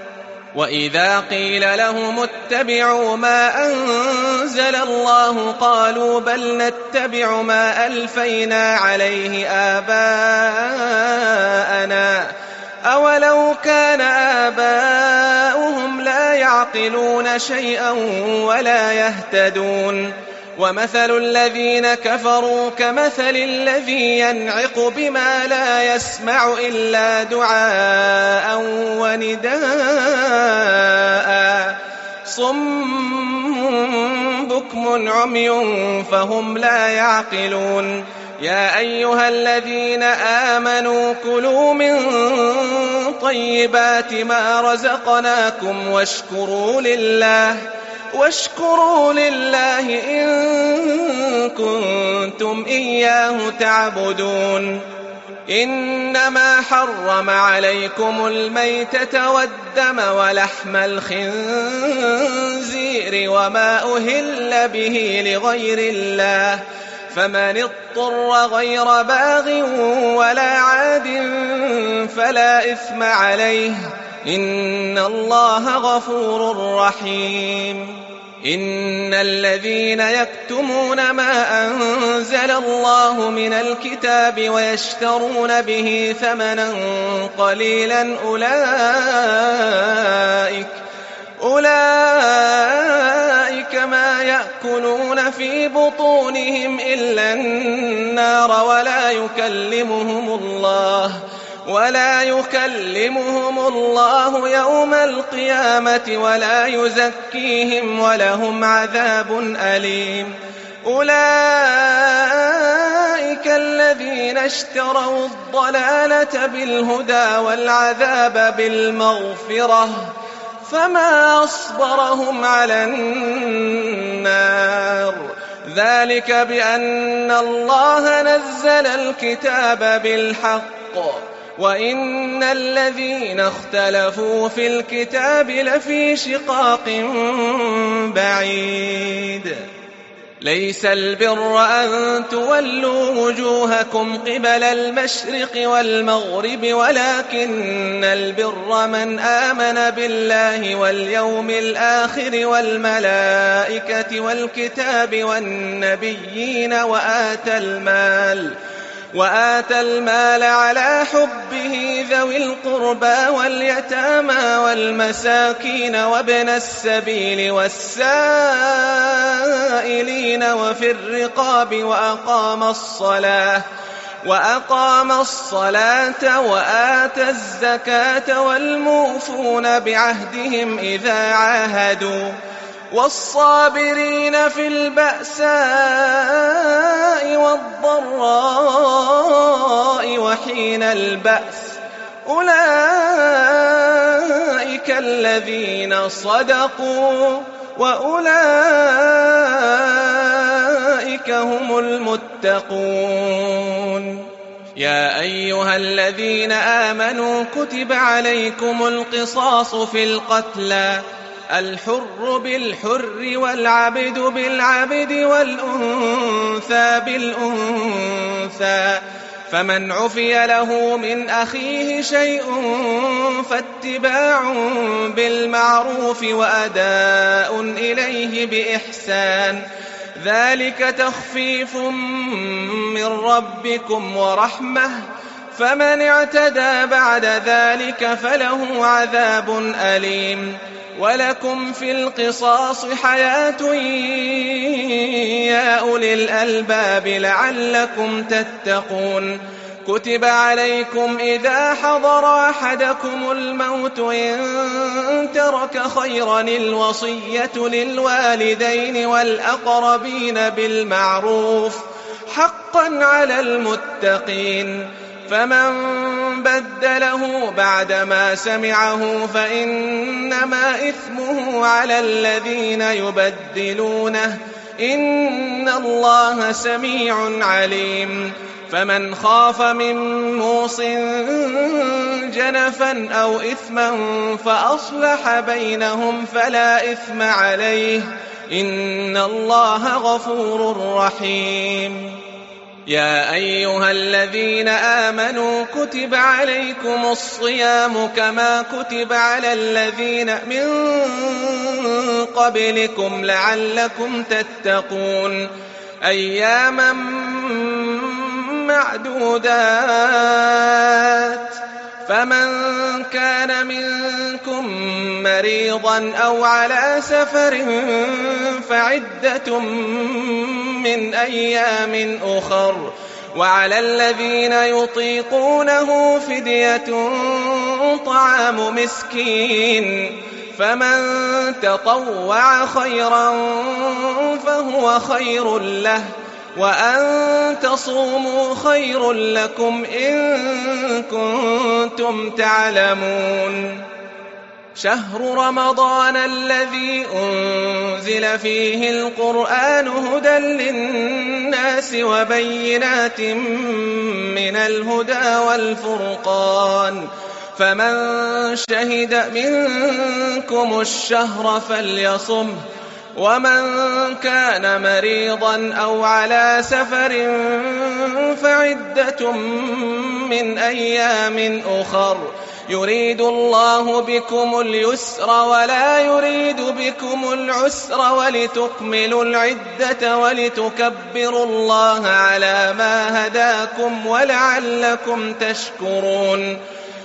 وإذا قيل لهم اتبعوا ما أنزل الله قالوا بل نتبع ما ألفينا عليه آباءنا أولو كان آباؤهم لا يعقلون شيئا ولا يهتدون. ومثل الذين كفروا كمثل الذي ينعق بما لا يسمع إلا دعاء ونداء صم بكم عمي فهم لا يعقلون. يا أيها الذين آمنوا كلوا من طيبات ما رزقناكم واشكروا لله إن كنتم إياه تعبدون. إنما حرم عليكم الميتة والدم ولحم الخنزير وما أهل به لغير الله فمن اضطر غير باغ ولا عاد فلا إثم عليه إن الله غفور رحيم. إن الذين يكتمون ما أنزل الله من الكتاب ويشترون به ثمنا قليلا أولئك ما يأكلون في بطونهم إلا النار ولا يكلمهم الله يوم القيامة ولا يزكيهم ولهم عذاب أليم. أولئك الذين اشتروا الضلالة بالهدى والعذاب بالمغفرة فما أصبرهم على النار. ذلك بأن الله نزل الكتاب بالحق وإن الذين اختلفوا في الكتاب لفي شقاق بعيد. ليس البر أن تولوا وجوهكم قبل المشرق والمغرب ولكن البر من آمن بالله واليوم الآخر والملائكة والكتاب والنبيين وآتى المال على حبه ذوي القربى واليتامى والمساكين وابن السبيل والسائلين وفي الرقاب وأقام الصلاة وآتى الزكاة والموفون بعهدهم إذا عاهدوا والصابرين في البأساء والضراء وحين البأس. أولئك الذين صدقوا وأولئك هم المتقون. يا أيها الذين آمنوا كتب عليكم القصاص في القتلى الحر بالحر والعبد بالعبد والأنثى بالأنثى فمن عفي له من أخيه شيء فاتباع بالمعروف وأداء إليه بإحسان ذلك تخفيف من ربكم ورحمة فمن اعتدى بعد ذلك فله عذاب أليم. ولكم في القصاص حياة يا أولي الألباب لعلكم تتقون. كتب عليكم إذا حضر أحدكم الموت إن ترك خيرا الوصية للوالدين والأقربين بالمعروف حقا على المتقين. فمن بدله بعدما سمعه فإنما إثمه على الذين يبدلونه إن الله سميع عليم. فمن خاف من موص جنفا أو إثما فأصلح بينهم فلا إثم عليه إن الله غفور رحيم. يا أيها الذين آمنوا كتب عليكم الصيام كما كتب على الذين من قبلكم لعلكم تتقون أياما معدودات فمن كان منكم مريضا أو على سفر فعدة من أيام أخر وعلى الذين يطيقونه فدية طعام مسكين فمن تطوع خيرا فهو خير له وأن تصوموا خير لكم إن كنتم تعلمون. شهر رمضان الذي أنزل فيه القرآن هدى للناس وبينات من الهدى والفرقان فمن شهد منكم الشهر فليصمه ومن كان مريضا أو على سفر فعدة من أيام أخر يريد الله بكم اليسر ولا يريد بكم العسر ولتكملوا العدة ولتكبروا الله على ما هداكم ولعلكم تشكرون.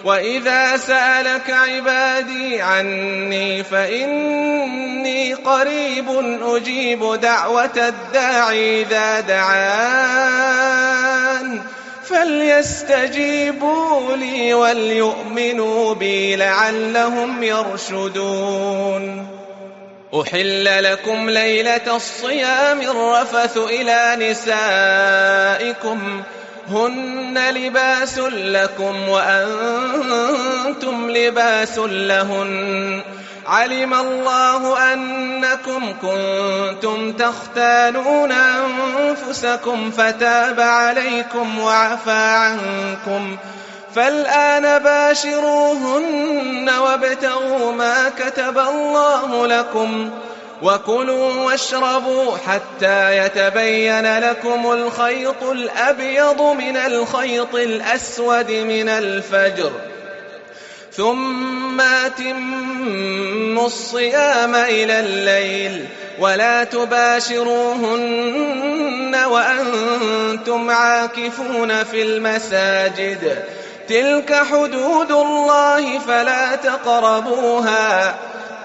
وإذا سألك عبادي عني فإني قريب أجيب دعوة الداعي إذا دعان فليستجيبوا لي وليؤمنوا بي لعلهم يرشدون. أحل لكم ليلة الصيام الرفث إلى نسائكم هن لباس لكم وأنتم لباس لهن علم الله أنكم كنتم تختانون أنفسكم فتاب عليكم وعفى عنكم فالآن باشروهن وابتغوا ما كتب الله لكم وكلوا واشربوا حتى يتبين لكم الخيط الأبيض من الخيط الأسود من الفجر ثم أتموا الصيام إلى الليل ولا تباشروهن وأنتم عاكفون في المساجد تلك حدود الله فلا تقربوها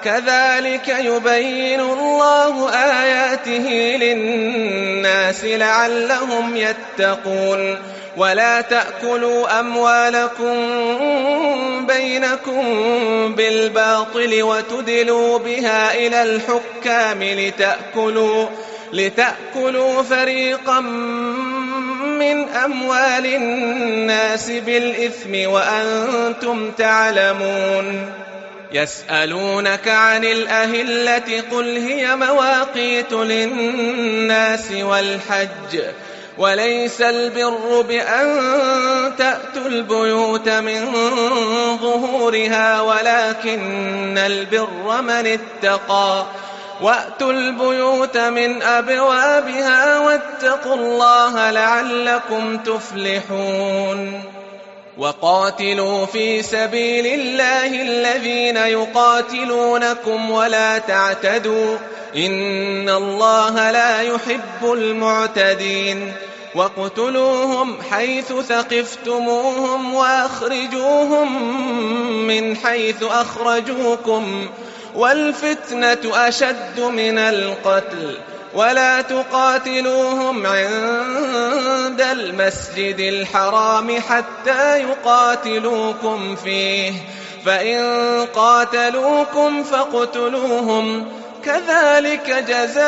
كذلك يبين الله آياته للناس لعلهم يتقون. ولا تأكلوا أموالكم بينكم بالباطل وتدلوا بها إلى الحكام لتأكلوا فريقا من أموال الناس بالإثم وأنتم تعلمون. يسألونك عن الأهلة قل هي مواقيت للناس والحج وليس البر بأن تأتوا البيوت من ظهورها ولكن البر من اتقى وأتوا البيوت من أبوابها واتقوا الله لعلكم تفلحون. وقاتلوا في سبيل الله الذين يقاتلونكم ولا تعتدوا إن الله لا يحب المعتدين. واقتلوهم حيث ثقفتموهم وأخرجوهم من حيث أخرجوكم والفتنة أشد من القتل ولا تقاتلوهم عند المسجد الحرام حتى يقاتلوكم فيه فإن قاتلوكم فاقتلوهم كذلك جزاء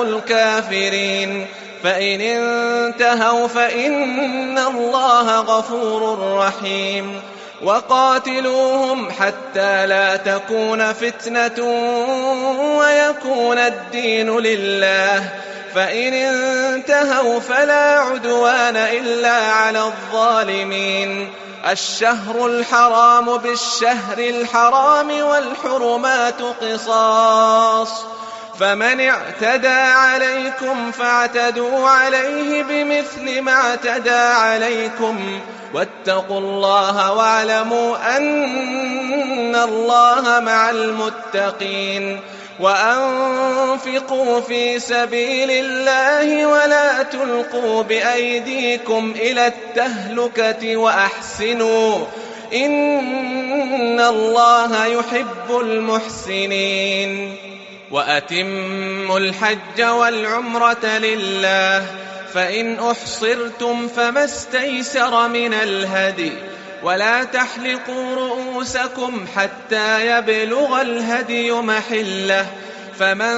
الكافرين فإن انتهوا فإن الله غفور رحيم. وقاتلوهم حتى لا تكون فتنة ويكون الدين لله فإن انتهوا فلا عدوان إلا على الظالمين. الشهر الحرام بالشهر الحرام والحرمات قصاص فمن اعتدى عليكم فاعتدوا عليه بمثل ما اعتدى عليكم واتقوا الله واعلموا أن الله مع المتقين. وأنفقوا في سبيل الله ولا تلقوا بأيديكم إلى التهلكة وأحسنوا إن الله يحب المحسنين. وأتموا الحج والعمرة لله فإن أحصرتم فما استيسر من الهدي ولا تحلقوا رؤوسكم حتى يبلغ الهدي محله فمن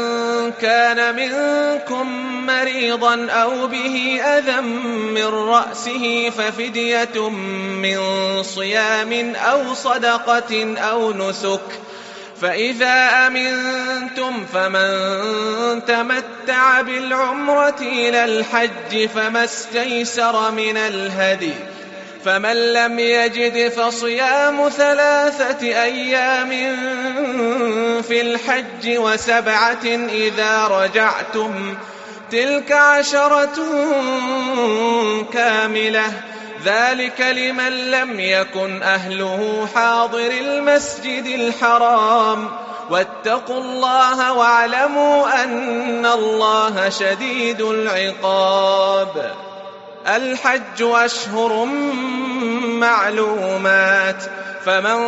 كان منكم مريضا أو به أذى من رأسه ففدية من صيام أو صدقة أو نسك فإذا أمنتم فمن تمتع بالعمرة إلى الحج فما استيسر من الهدي فمن لم يجد فصيام 3 أيام في الحج و7 إذا رجعتم تلك 10 كاملة ذلك لمن لم يكن أهله حاضر المسجد الحرام واتقوا الله واعلموا أن الله شديد العقاب. الحج أشهر معلومات فمن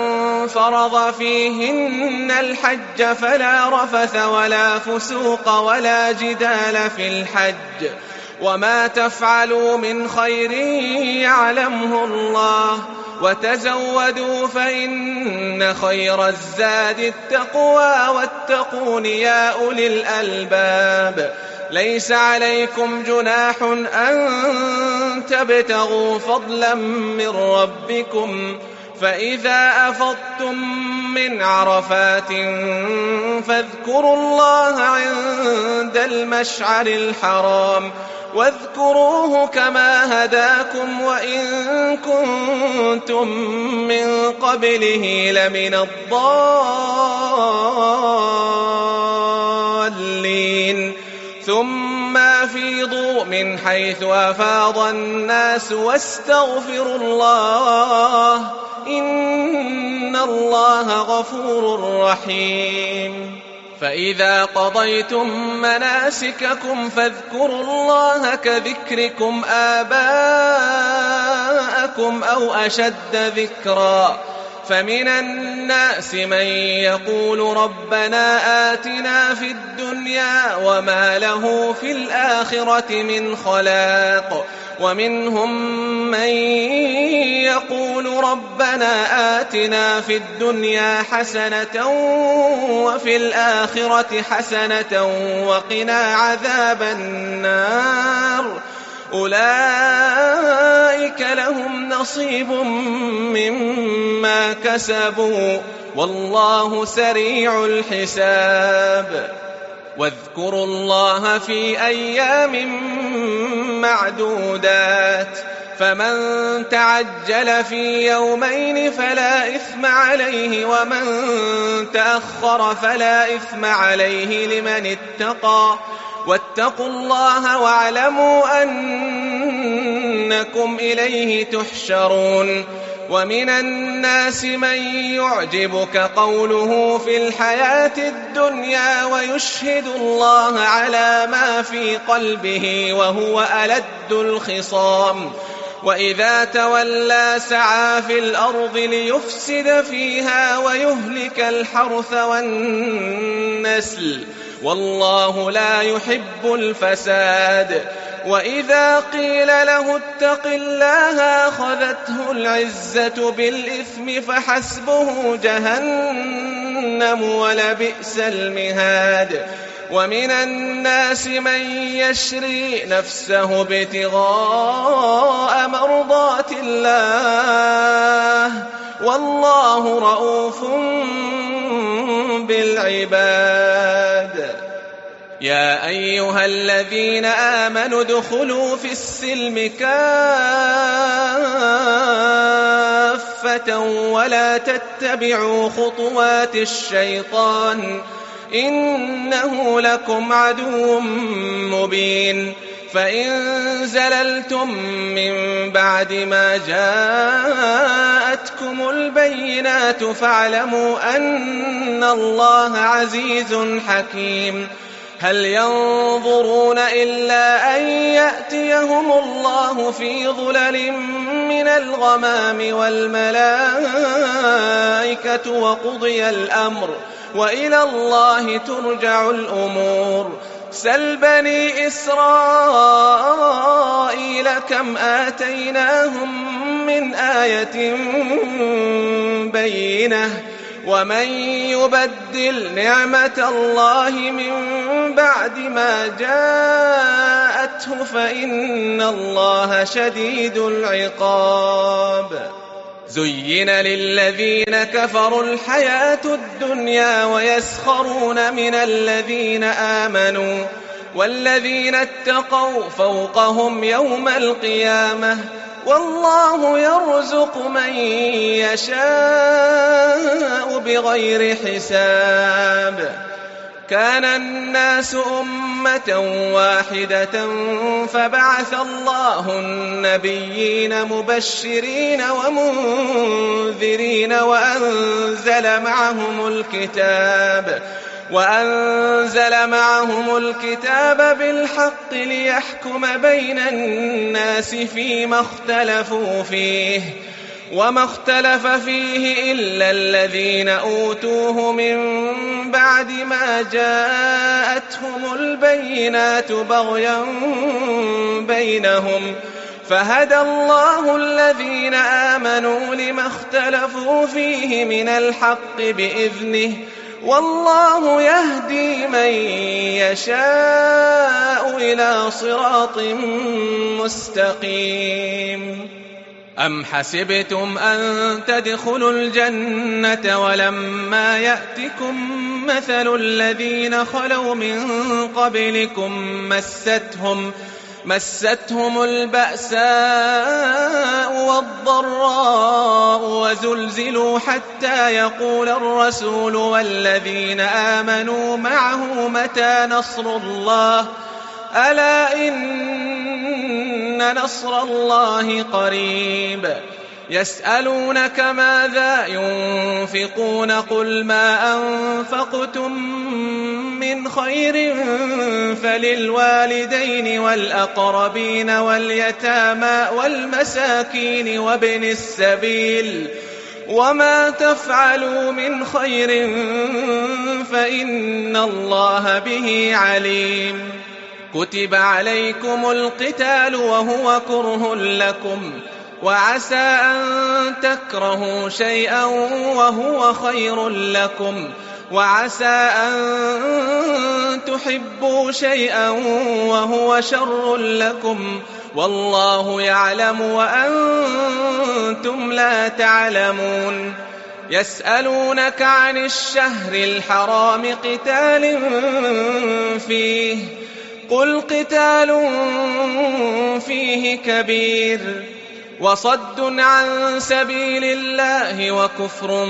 فرض فيهن الحج فلا رفث ولا فسوق ولا جدال في الحج وما تفعلوا من خير يعلمه الله وتزودوا فإن خير الزاد التقوى واتقون يا أولي الألباب ليس عليكم جناح أن تبتغوا فضلا من ربكم فإذا أفضتم من عرفات فاذكروا الله عند المشعر الحرام واذكروه كما هداكم وإن كنتم من قبله لمن الضالين ثم أفيضوا من حيث أفاض الناس واستغفروا الله إن الله غفور رحيم فإذا قضيتم مناسككم فاذكروا الله كذكركم آباءكم أو أشد ذكرا فمن الناس من يقول ربنا آتنا في الدنيا وما له في الآخرة من خلاق ومنهم من يقول ربنا آتنا في الدنيا حسنة وفي الآخرة حسنة وقنا عذاب النار أولئك لهم نصيب مما كسبوا والله سريع الحساب واذكروا الله في أيام معدودات فمن تعجل في يومين فلا إثم عليه ومن تأخر فلا إثم عليه لمن اتقى واتقوا الله واعلموا أنكم إليه تحشرون ومن الناس من يعجبك قوله في الحياة الدنيا ويشهد الله على ما في قلبه وهو ألد الخصام وإذا تولى سعى في الأرض ليفسد فيها ويهلك الحرث والنسل والله لا يحب الفساد وإذا قيل له اتق الله أخذته العزة بالإثم فحسبه جهنم ولبئس المهاد ومن الناس من يشري نفسه ابتغاء مرضات الله والله رؤوف بالعباد يا أيها الذين آمنوا ادخلوا في السلم كافة ولا تتبعوا خطوات الشيطان إنه لكم عدو مبين فإن زللتم من بعد ما جاءتكم البينات فاعلموا أن الله عزيز حكيم هل ينظرون إلا أن يأتيهم الله في ظلل من الغمام والملائكة وقضي الأمر وإلى الله ترجع الأمور سل بني إسرائيل كم آتيناهم من آية بينة ومن يبدل نعمة الله من بعد ما جاءته فإن الله شديد العقاب زين للذين كفروا الحياة الدنيا ويسخرون من الذين آمنوا والذين اتقوا فوقهم يوم القيامة والله يرزق من يشاء بغير حساب كان الناس أمة واحدة فبعث الله النبيين مبشرين ومنذرين وأنزل معهم الكتاب بالحق ليحكم بين الناس فيما اختلفوا فيه وما اختلف فيه إلا الذين أوتوه من بعد ما جاءتهم البينات بغيا بينهم فهدى الله الذين آمنوا لما اختلفوا فيه من الحق بإذنه والله يهدي من يشاء إلى صراط مستقيم. أم حسبتم أن تدخلوا الجنة ولما يأتكم مثل الذين خلوا من قبلكم مستهم البأساء والضراء وزلزلوا حتى يقول الرسول والذين آمنوا معه متى نصر الله ألا إن نصر الله قريب. يسألونك ماذا ينفقون قل ما أنفقتم من خير فللوالدين والأقربين واليتامى والمساكين وابن السبيل وما تفعلوا من خير فإن الله به عليم. كتب عليكم القتال وهو كره لكم وعسى أن تكرهوا شيئا وهو خير لكم وعسى أن تحبوا شيئا وهو شر لكم والله يعلم وأنتم لا تعلمون. يسألونك عن الشهر الحرام قتال فيه قل قتال فيه كبير وصد عن سبيل الله وكفر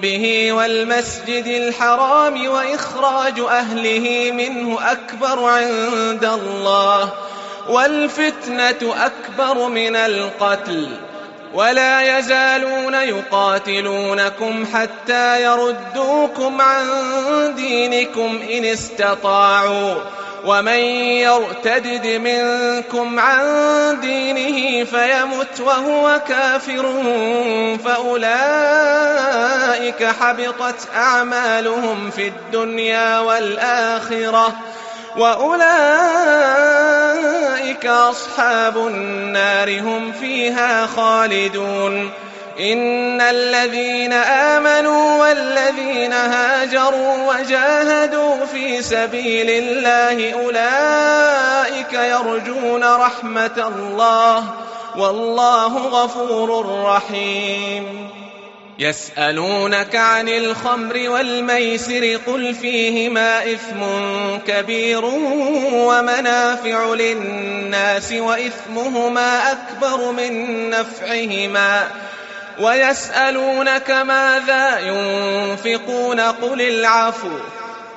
به والمسجد الحرام وإخراج أهله منه أكبر عند الله والفتنة أكبر من القتل ولا يزالون يقاتلونكم حتى يردوكم عن دينكم إن استطاعوا ومن يرتدد منكم عن دينه فيمت وهو كافر فأولئك حبطت أعمالهم في الدنيا والآخرة وأولئك أصحاب النار هم فيها خالدون. إن الذين آمنوا والذين هاجروا وجاهدوا في سبيل الله أولئك يرجون رحمة الله والله غفور رحيم. يسألونك عن الخمر والميسر قل فيهما إثم كبير ومنافع للناس وإثمهما أكبر من نفعهما ويسألونك ماذا ينفقون قل العفو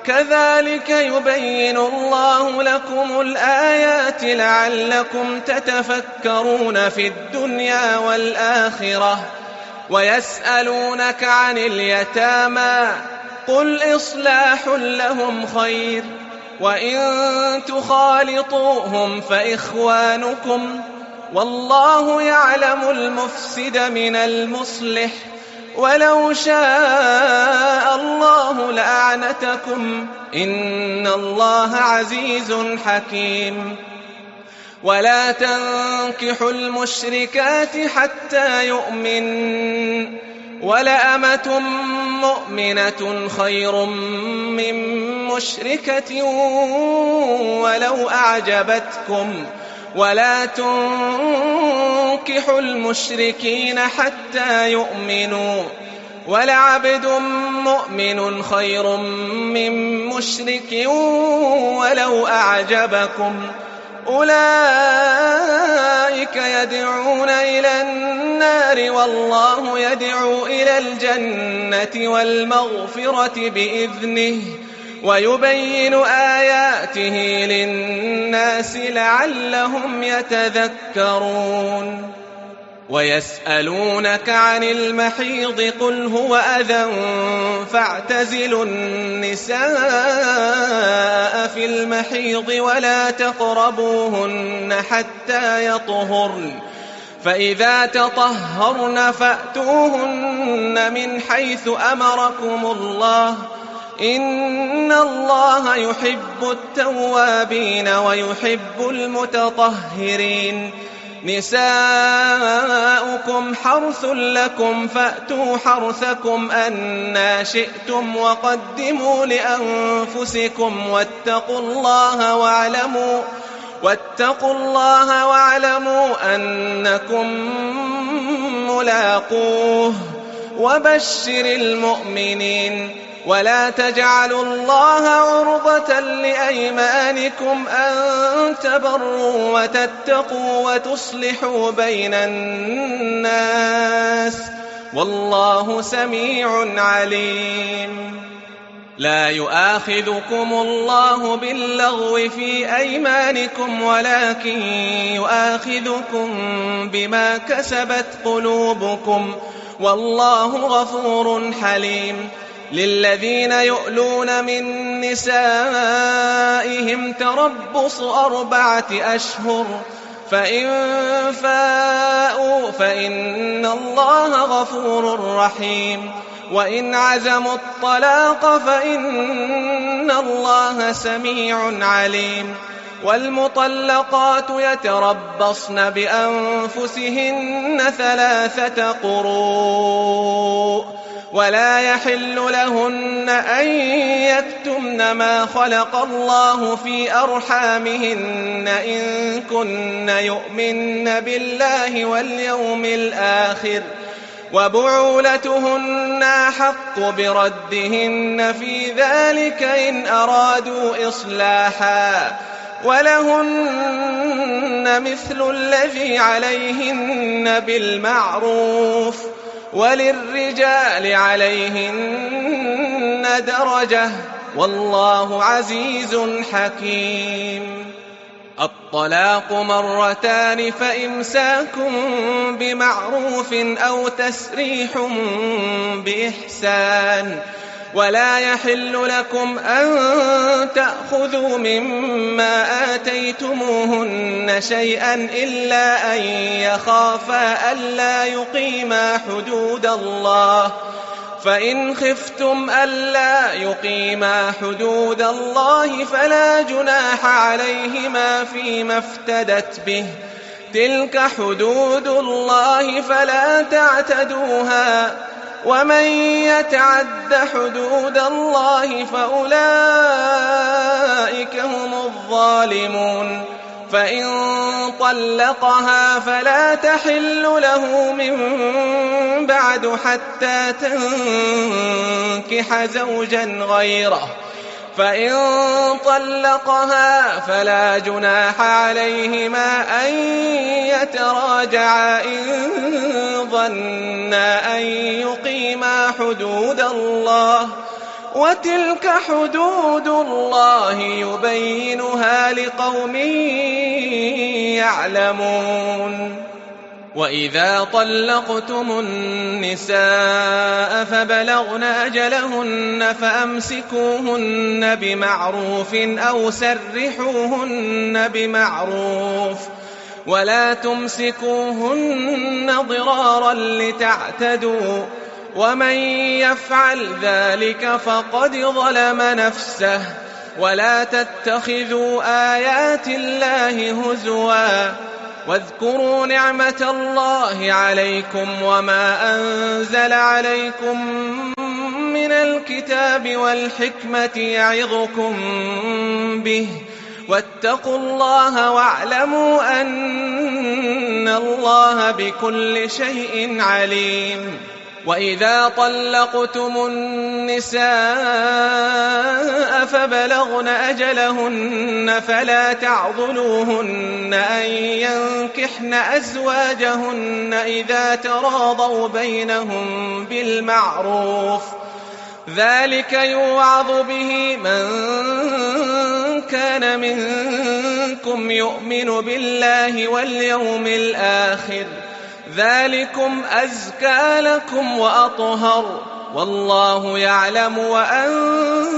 كذلك يبين الله لكم الآيات لعلكم تتفكرون في الدنيا والآخرة. ويسألونك عن اليتامى قل إصلاح لهم خير وإن تخالطوهم فإخوانكم والله يعلم المفسد من المصلح ولو شاء الله لأعنتكم إن الله عزيز حكيم. ولا تنكحوا المشركات حتى يؤمن ولأمة مؤمنة خير من مشركة ولو أعجبتكم ولا تنكحوا المشركين حتى يؤمنوا ولعبد مؤمن خير من مشرك ولو أعجبكم أولئك يدعون إلى النار والله يدعو إلى الجنة والمغفرة بإذنه ويبين آياته للناس لعلهم يتذكرون. ويسألونك عن المحيض قل هو أذى فاعتزلوا النساء في المحيض ولا تقربوهن حتى يطهرن فإذا تطهرن فأتوهن من حيث أمركم الله إن الله يحب التوابين ويحب المتطهرين نساؤكم حرث لكم فأتوا حرثكم أنى شئتم وقدموا لأنفسكم واتقوا الله واعلموا أنكم ملاقوه وبشر المؤمنين ولا تجعلوا الله عرضة لأيمانكم أن تبروا وتتقوا وتصلحوا بين الناس والله سميع عليم لا يؤاخذكم الله باللغو في أيمانكم ولكن يؤاخذكم بما كسبت قلوبكم والله غفور حليم للذين يؤلون من نسائهم تربص 4 أشهر فإن فاءوا فإن الله غفور رحيم وإن عزموا الطلاق فإن الله سميع عليم والمطلقات يتربصن بأنفسهن 3 قروء ولا يحل لهن أن يكتمن ما خلق الله في أرحامهن إن كن يؤمن بالله واليوم الآخر وبعولتهن حق بردهن في ذلك إن أرادوا إصلاحا ولهن مثل الذي عليهن بالمعروف وللرجال عليهن درجة والله عزيز حكيم الطلاق 2 فإمساك بمعروف أو تسريح بإحسان ولا يحل لكم أن تأخذوا مما آتيتموهن شيئا إلا أن يخافا ألا يقيما حدود الله فإن خفتم ألا يقيما حدود الله فلا جناح عليهما فيما افتدت به تلك حدود الله فلا تعتدوها ومن يتعد حدود الله فأولئك هم الظالمون فإن طلقها فلا تحل له من بعد حتى تنكح زوجا غيره فإن طلقها فلا جناح عليهما أن يتراجعا إن ظنا أن يقيما حدود الله وتلك حدود الله يبينها لقوم يعلمون وإذا طلقتم النساء فبلغن أجلهن فأمسكوهن بمعروف أو سرحوهن بمعروف ولا تمسكوهن ضرارا لتعتدوا ومن يفعل ذلك فقد ظلم نفسه ولا تتخذوا آيات الله هزوا واذكروا نعمة الله عليكم وما أنزل عليكم من الكتاب والحكمة يعظكم به واتقوا الله واعلموا أن الله بكل شيء عليم وإذا طلقتم النساء فبلغن أجلهن فلا تعضلوهن أن ينكحن أزواجهن إذا تراضوا بينهم بالمعروف ذلك يوعظ به من كان منكم يؤمن بالله واليوم الآخر ذلكم أزكى لكم وأطهر والله يعلم وأنتم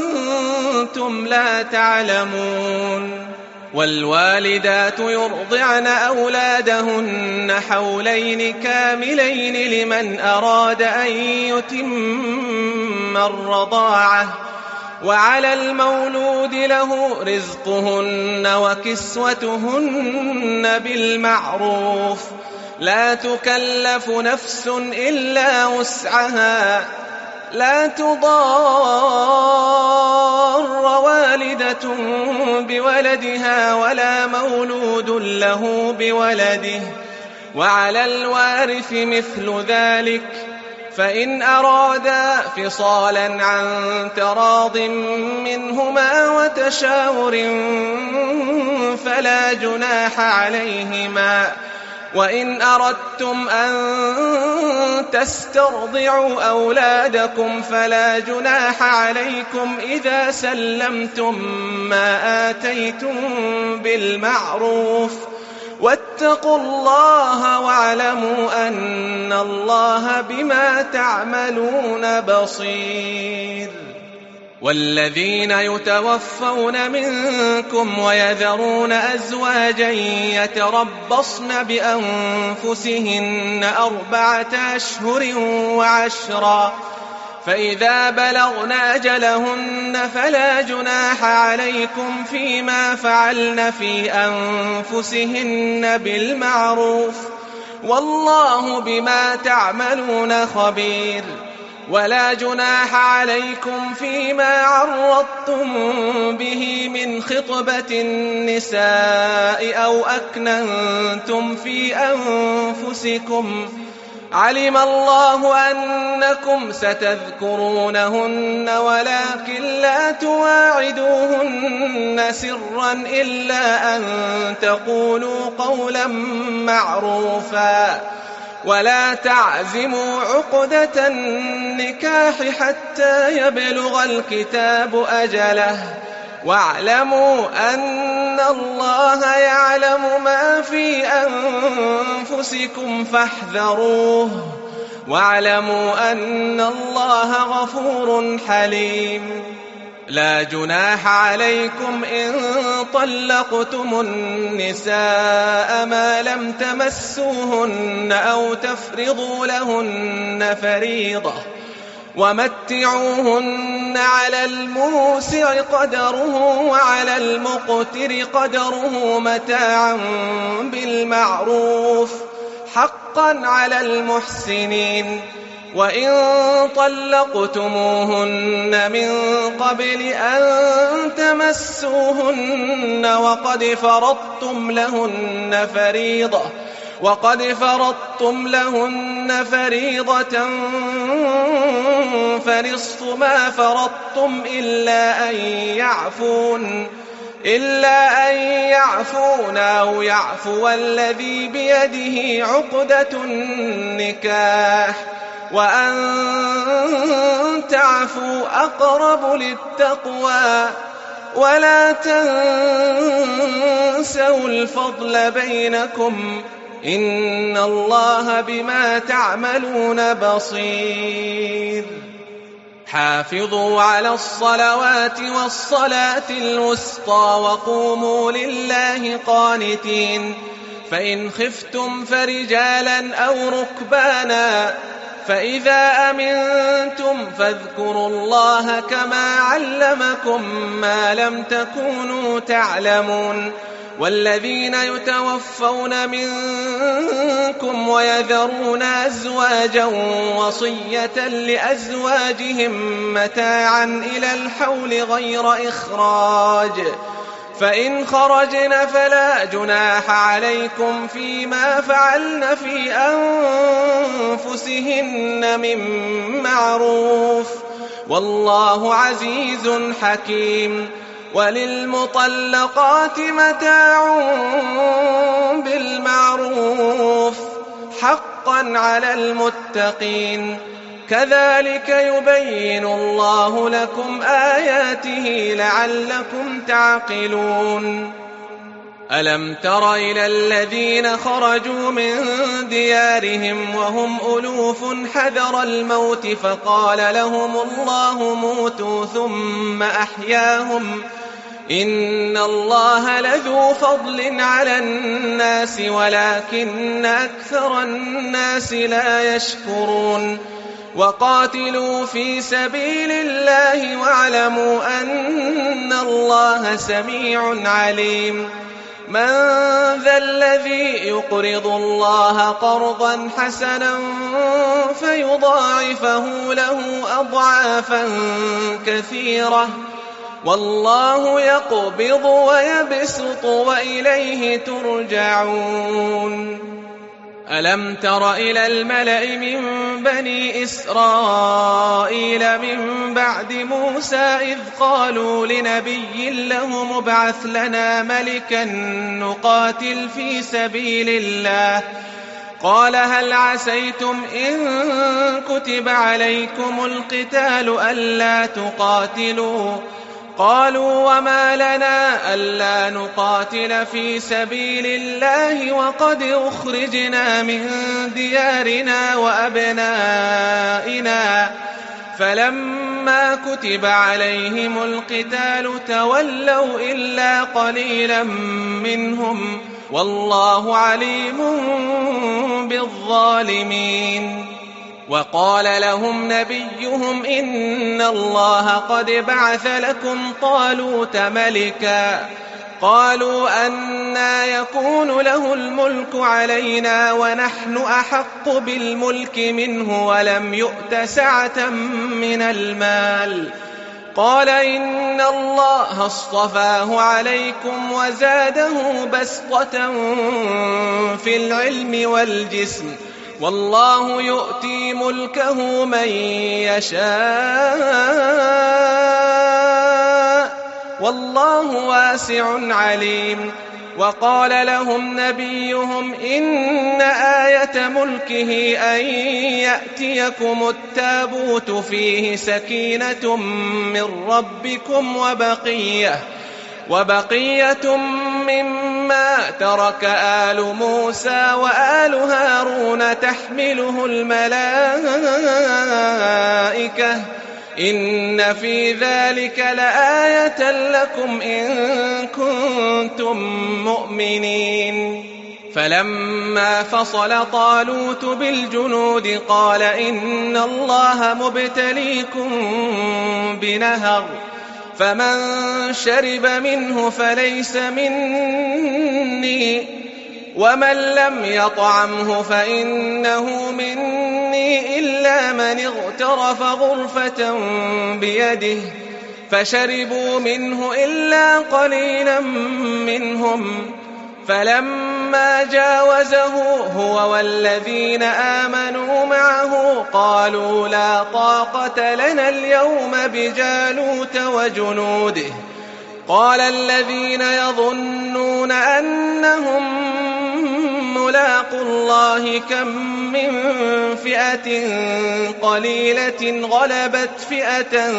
لا تعلمون والوالدات يرضعن أولادهن حولين كاملين لمن أراد أن يتم الرضاعة، وعلى المولود له رزقهن وكسوتهن بالمعروف، لا تكلف نفس إلا وسعها، لا تضار والدة بولدها ولا مولود له بولده، وعلى الوارث مثل ذلك، فإن أرادا فصالا عن تراض منهما وتشاور فلا جناح عليهما. وإن أردتم أن تسترضعوا أولادكم فلا جناح عليكم إذا سلمتم ما آتيتم بالمعروف، واتقوا الله واعلموا أن الله بما تعملون بصير. والذين يتوفون منكم ويذرون أزواجا يتربصن بأنفسهن 4 أشهر و10، فإذا بلغن أجلهن فلا جناح عليكم فيما فعلن في أنفسهن بالمعروف، والله بما تعملون خبير. ولا جناح عليكم فيما عرضتم به من خطبة النساء أو أكننتم في أنفسكم، علم الله أنكم ستذكرونهن ولكن لا تواعدوهن سرا إلا أن تقولوا قولا معروفا، ولا تعزموا عقدة النكاح حتى يبلغ الكتاب أجله، واعلموا أن الله يعلم ما في أنفسكم فاحذروه، واعلموا أن الله غفور حليم. لا جناح عليكم إن طلقتم النساء ما لم تمسوهن أو تفرضوا لهن فريضة، ومتعوهن على الموسع قدره وعلى المقتر قدره متاعا بالمعروف، حقا على المحسنين. وإن طلقتموهن من قبل أن تمسوهن وقد فرضتم لهن فريضة فنصف ما فرضتم إلا أن يعفون أو يعفو الذي بيده عقدة النكاح، وأن تعفوا أقرب للتقوى، ولا تنسوا الفضل بينكم، إن الله بما تعملون بصير. حافظوا على الصلوات والصلاة الوسطى وقوموا لله قانتين، فإن خفتم فرجالا أو ركبانا، فإذا أمنتم فاذكروا الله كما علمكم ما لم تكونوا تعلمون. والذين يتوفون منكم ويذرون أزواجا وصية لأزواجهم متاعا إلى الحول غير إخراج، فإن خرجن فلا جناح عليكم فيما فعلن في أنفسهن من معروف، والله عزيز حكيم. وللمطلقات متاع بالمعروف حقا على المتقين، كذلك يبين الله لكم آياته لعلكم تعقلون. ألم تر إلى الذين خرجوا من ديارهم وهم ألوف حذر الموت فقال لهم الله موتوا ثم أحياهم، إن الله لذو فضل على الناس ولكن أكثر الناس لا يشكرون وقاتلوا في سبيل الله واعلموا أن الله سميع عليم من ذا الذي يقرض الله قرضا حسنا فيضاعفه له أضعافا كثيرة والله يقبض ويبسط وإليه ترجعون ألم تر إلى الملأ من بني إسرائيل من بعد موسى إذ قالوا لنبي له مبعث لنا ملكا نقاتل في سبيل الله قال هل عسيتم إن كتب عليكم القتال ألا تقاتلوا قالوا وما لنا ألا نقاتل في سبيل الله وقد أخرجنا من ديارنا وأبنائنا فلما كتب عليهم القتال تولوا إلا قليلا منهم والله عليم بالظالمين وقال لهم نبيهم إن الله قد بعث لكم طالوت ملكا قالوا أنى يكون له الملك علينا ونحن أحق بالملك منه ولم يؤت سعة من المال قال إن الله اصطفاه عليكم وزاده بسطة في العلم والجسم والله يؤتي ملكه من يشاء والله واسع عليم وقال لهم نبيهم إن آية ملكه أن يأتيكم التابوت فيه سكينة من ربكم وبقية مما ترك آل موسى وآل هارون تحمله الملائكة إن في ذلك لآية لكم إن كنتم مؤمنين فلما فصل طالوت بالجنود قال إن الله مبتليكم بنهر فمن شرب منه فليس مني ومن لم يطعمه فإنه مني إلا من اغترف غرفة بيده فشربوا منه إلا قليلا منهم فلما جاوزه هو والذين آمنوا معه قالوا لا طاقة لنا اليوم بجالوت وجنوده قال الذين يظنون أنهم ملاقوا الله كم من فئة قليلة غلبت فئة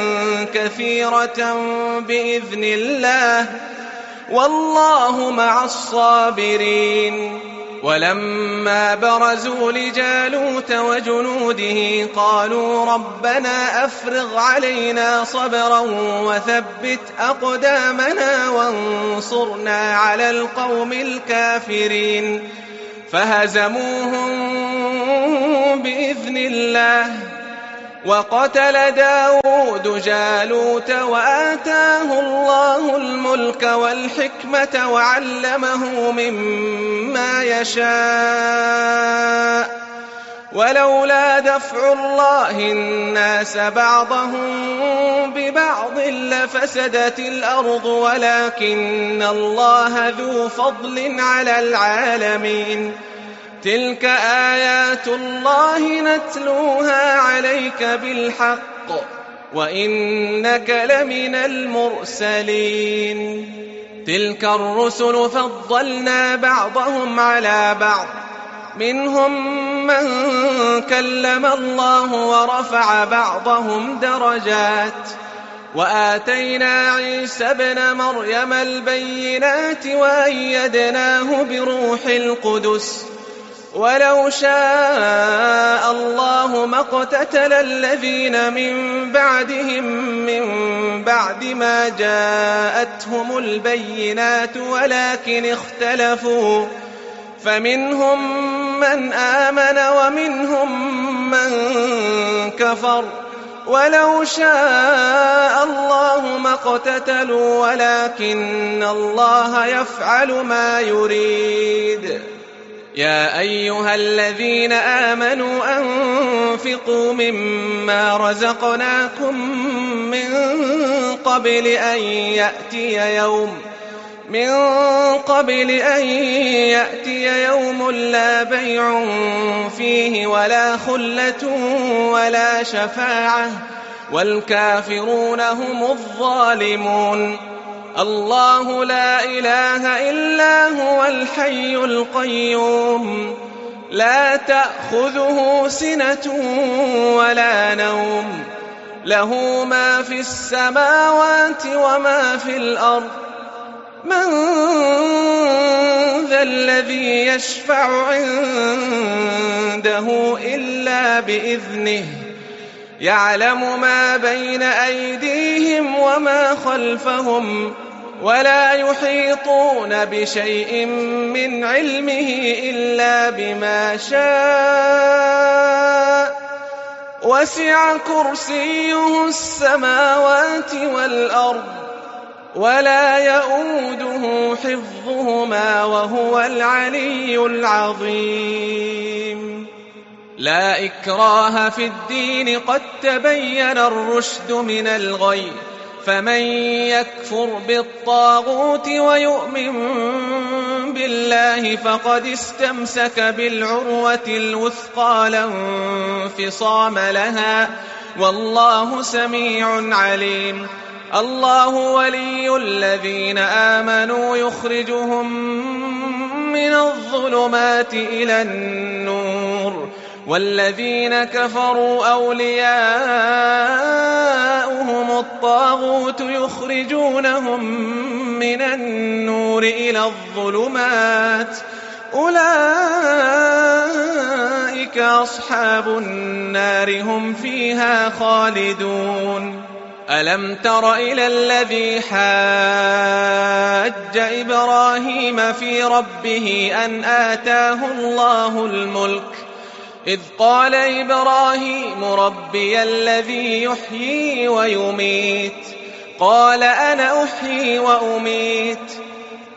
كثيرة بإذن الله والله مع الصابرين ولما برزوا لجالوت وجنوده قالوا ربنا أفرغ علينا صبرا وثبت أقدامنا وانصرنا على القوم الكافرين فهزموهم بإذن الله وقتل داود جالوت وآتاه الله الملك والحكمة وعلمه مما يشاء ولولا دفع الله الناس بعضهم ببعض لفسدت الأرض ولكن الله ذو فضل على العالمين تلك آيات الله نتلوها عليك بالحق وإنك لمن المرسلين تلك الرسل فضلنا بعضهم على بعض منهم من كلم الله ورفع بعضهم درجات وآتينا عيسى ابن مريم البينات وأيدناه بروح القدس ولو شاء الله ما اقتتل الذين من بعدهم من بعد بعد ما جاءتهم البينات ولكن اختلفوا فمنهم من آمن ومنهم من كفر ولو شاء الله ما اقتتلوا ولكن الله يفعل ما يريد. يا أيها الذين آمنوا أنفقوا مما رزقناكم من قبل أن يأتي يوم لا بيع فيه ولا خلة ولا شفاعة والكافرون هم الظالمون. الله لا إله إلا هو الحي القيوم لا تأخذه سنة ولا نوم له ما في السماوات وما في الأرض من ذا الذي يشفع عنده إلا بإذنه يعلم ما بين أيديهم وما خلفهم ولا يحيطون بشيء من علمه إلا بما شاء وسع كرسيه السماوات والأرض ولا يؤوده حفظهما وهو العلي العظيم. لا إكراه في الدين قد تبين الرشد من الغي فمن يكفر بالطاغوت ويؤمن بالله فقد استمسك بالعروة الوثقى لا انفصام لها والله سميع عليم. الله ولي الذين آمنوا يخرجهم من الظلمات إلى النور والذين كفروا أولياؤهم الطاغوت يخرجونهم من النور إلى الظلمات أولئك أصحاب النار هم فيها خالدون. ألم تر إلى الذي حاج إبراهيم في ربه أن آتاه الله الملك إذ قال إبراهيم ربي الذي يحيي ويميت قال أنا أحيي وأميت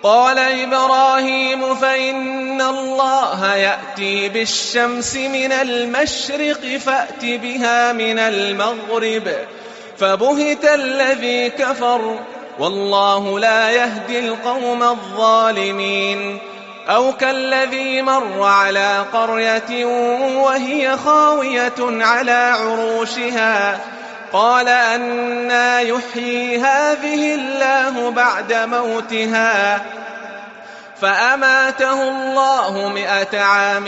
قال إبراهيم فإن الله يأتي بالشمس من المشرق فأت بها من المغرب فبهت الذي كفر والله لا يهدي القوم الظالمين. أو كالذي مر على قرية وهي خاوية على عروشها قال أنى يحيي هذه الله بعد موتها فأماته الله 100 عام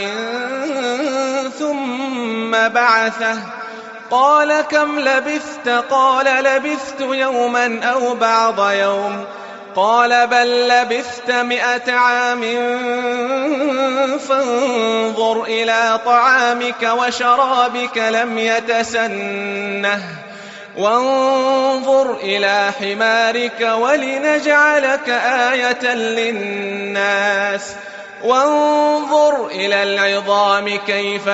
ثم بعثه قال كم لبثت قال لبثت يوما أو بعض يوم قال بل لبثت 100 عام فانظر إلى طعامك وشرابك لم يتسنه وانظر إلى حمارك ولنجعلك آية للناس وانظر إلى العظام كيف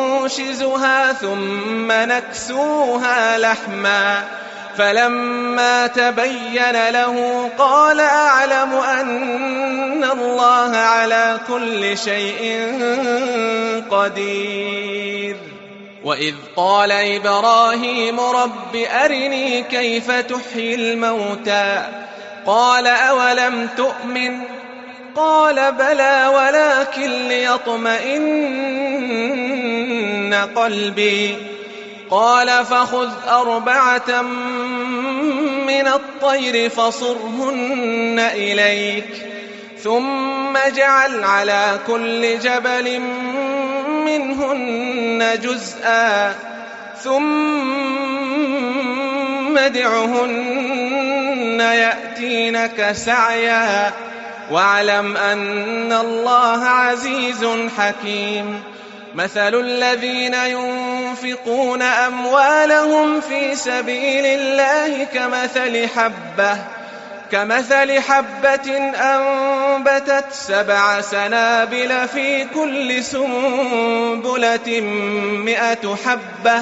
ننشزها ثم نكسوها لحما فلما تبين له قال أعلم أن الله على كل شيء قدير. وإذ قال إبراهيم رب أرني كيف تحيي الموتى قال أولم تؤمن قال بلى ولكن ليطمئن قلبي قال فخذ 4 من الطير فصرهن إليك ثم اجعل على كل جبل منهن جزءا ثم ادعهن يأتينك سعيا واعلم أن الله عزيز حكيم. مثل الذين ينفقون ينفقون أموالهم في سبيل الله كمثل حبة أنبتت 7 سنابل في كل سنبلة 100 حبة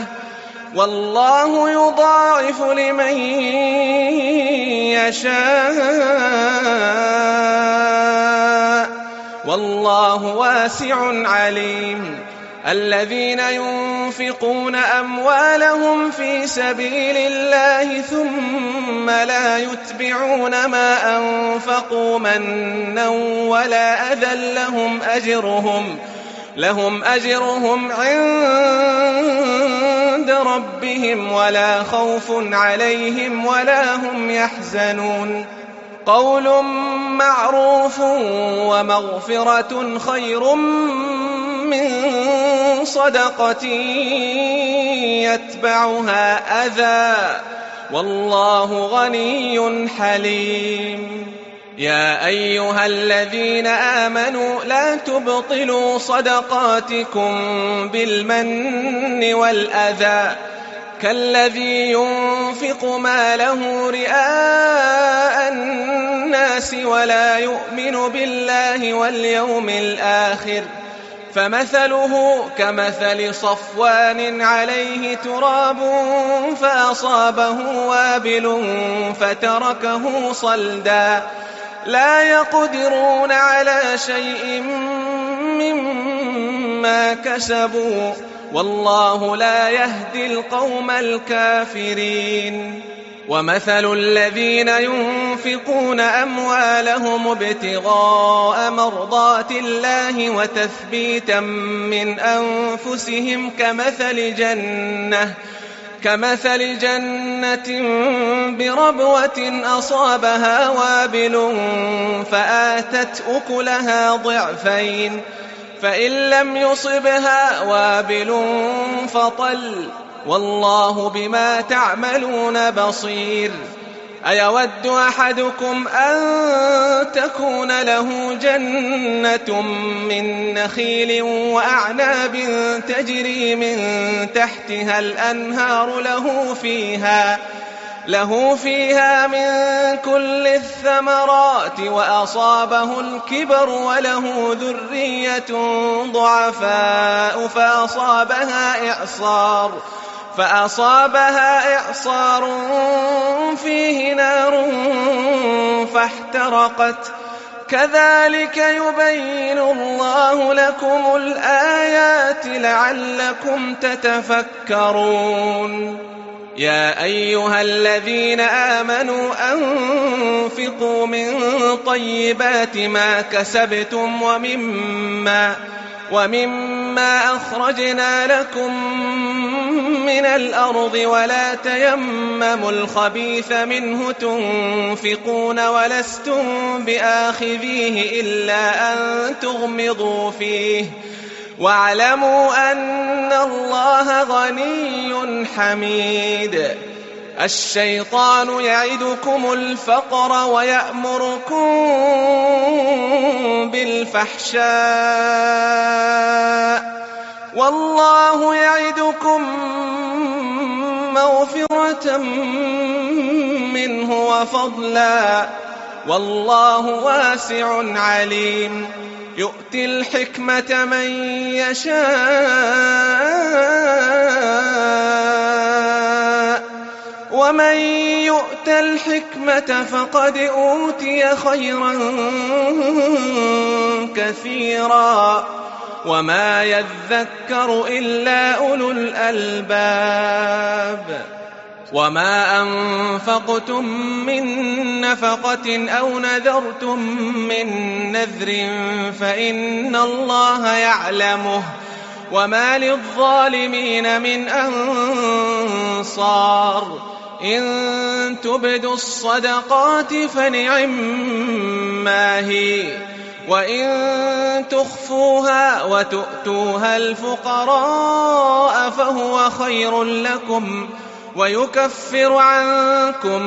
والله يضاعف لمن يشاء والله واسع عليم. الذين ينفقون أموالهم في سبيل الله ثم لا يتبعون ما أنفقوا منا ولا أذى لهم أجرهم عند ربهم ولا خوف عليهم ولا هم يحزنون. قول معروف ومغفرة خير من صدقة يتبعها أذى والله غني حليم. يا أيها الذين آمنوا لا تبطلوا صدقاتكم بالمن والأذى كالذي ينفق ماله رئاء الناس ولا يؤمن بالله واليوم الآخر فمثله كمثل صفوان عليه تراب فأصابه وابل فتركه صلدا لا يقدرون على شيء مما كسبوا والله لا يهدي القوم الكافرين. ومثل الذين ينفقون أموالهم ابتغاء مرضات الله وتثبيتا من أنفسهم كمثل جنة بربوة أصابها وابل فآتت أكلها ضعفين فإن لم يصبها وابل فطل والله بما تعملون بصير. أيود أحدكم أن تكون له جنة من نخيل وأعناب تجري من تحتها الأنهار له فيها من كل الثمرات وأصابه الكبر وله ذرية ضعفاء فأصابها إعصار فيه نار فاحترقت كذلك يبين الله لكم الآيات لعلكم تتفكرون. يا أيها الذين آمنوا أنفقوا من طيبات ما كسبتم ومما أخرجنا لكم من الأرض ولا تيمموا الخبيث منه تنفقون ولستم بآخذيه إلا أن تغمضوا فيه واعلموا أن الله غني حميد. الشيطان يعدكم الفقر ويأمركم بالفحشاء والله يعدكم مغفرة منه وفضلا والله واسع عليم. يؤتي الحكمة من يشاء ومن يؤت الحكمة فقد أوتي خيرا كثيرا وما يذكر إلا أولو الألباب. وما أنفقتم من نفقة أو نذرتم من نذر فإن الله يعلمه وما للظالمين من أنصار. إن تبدوا الصدقات فنعما هي وإن تخفوها وتؤتوها الفقراء فهو خير لكم ويكفر عنكم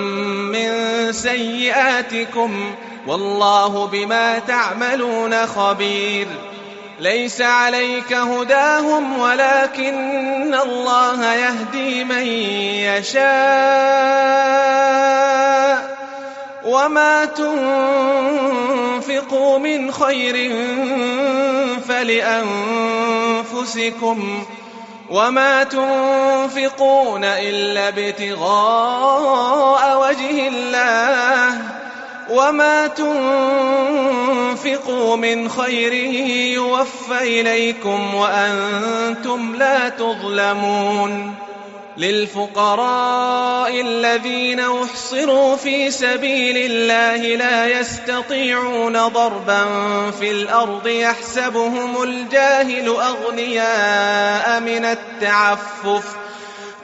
من سيئاتكم والله بما تعملون خبير. ليس عليك هداهم ولكن الله يهدي من يشاء وما تنفقوا من خير فلأنفسكم وما تنفقون إلا ابتغاء وجه الله وما تنفقوا من خير يوفى إليكم وأنتم لا تظلمون للفقراء الذين أحصروا في سبيل الله لا يستطيعون ضربا في الأرض يحسبهم الجاهل أغنياء من التعفف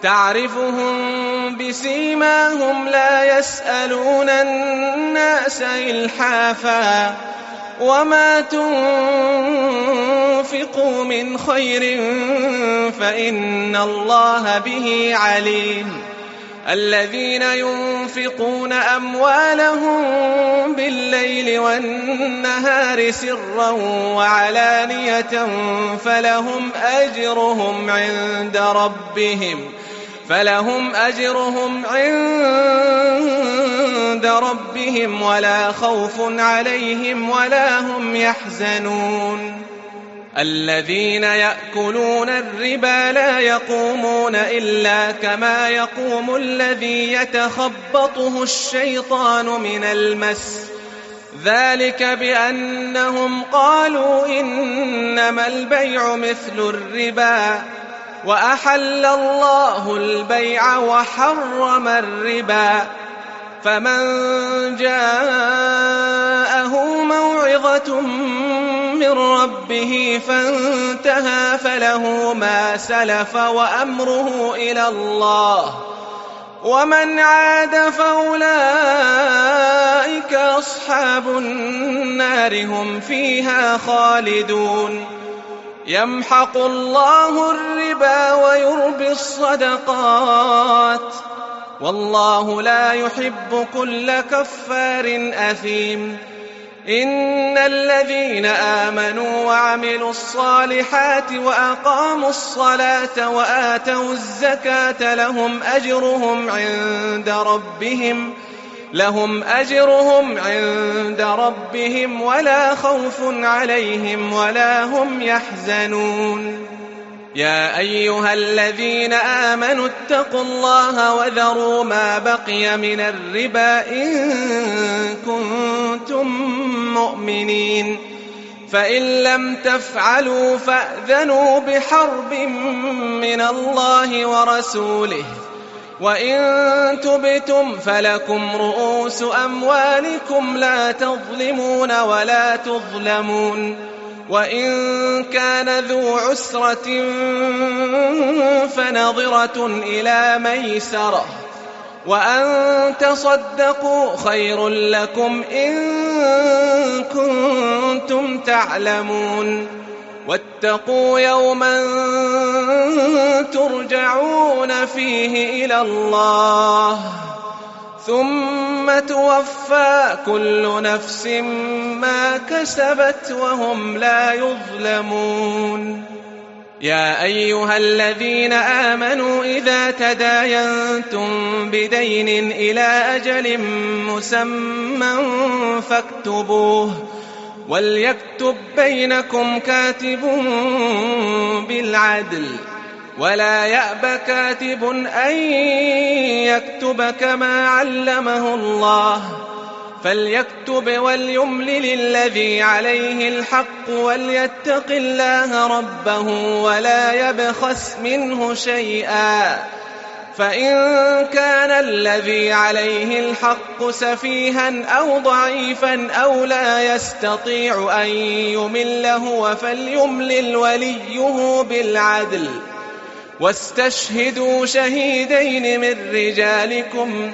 تعرفهم بسيماهم لا يسألون الناس إلحافا وما تنفقوا من خير فإن الله به عليم الذين ينفقون أموالهم بالليل والنهار سرا وعلانية فلهم أجرهم عند ربهم ولا خوف عليهم ولا هم يحزنون الذين يأكلون الربا لا يقومون إلا كما يقوم الذي يتخبطه الشيطان من المس ذلك بأنهم قالوا إنما البيع مثل الربا وأحل الله البيع وحرم الربا فمن جاءه موعظة من ربه فانتهى فله ما سلف وأمره إلى الله ومن عاد فأولئك أصحاب النار هم فيها خالدون يمحق الله الربا ويربي الصدقات والله لا يحب كل كفار أثيم إن الذين آمنوا وعملوا الصالحات وأقاموا الصلاة وآتوا الزكاة لهم أجرهم عند ربهم ولا خوف عليهم ولا هم يحزنون يا أيها الذين آمنوا اتقوا الله وذروا ما بقي من الربا إن كنتم مؤمنين فإن لم تفعلوا فأذنوا بحرب من الله ورسوله وإن تبتم فلكم رؤوس أموالكم لا تظلمون ولا تظلمون وإن كان ذو عسرة فنظرة إلى ميسرة وأن تصدقوا خير لكم إن كنتم تعلمون واتقوا يوما ترجعون فيه إلى الله ثم توفى كل نفس ما كسبت وهم لا يظلمون يا أيها الذين آمنوا إذا تداينتم بدين إلى أجل مسمى فاكتبوه وليكتب بينكم كاتب بالعدل ولا يأب كاتب أن يكتب كما علمه الله فليكتب وليملل الذي عليه الحق وليتق الله ربه ولا يبخس منه شيئا فإن كان الذي عليه الحق سفيها أو ضعيفا أو لا يستطيع أن يمل هو فليملل وليه بالعدل واستشهدوا شهيدين من رجالكم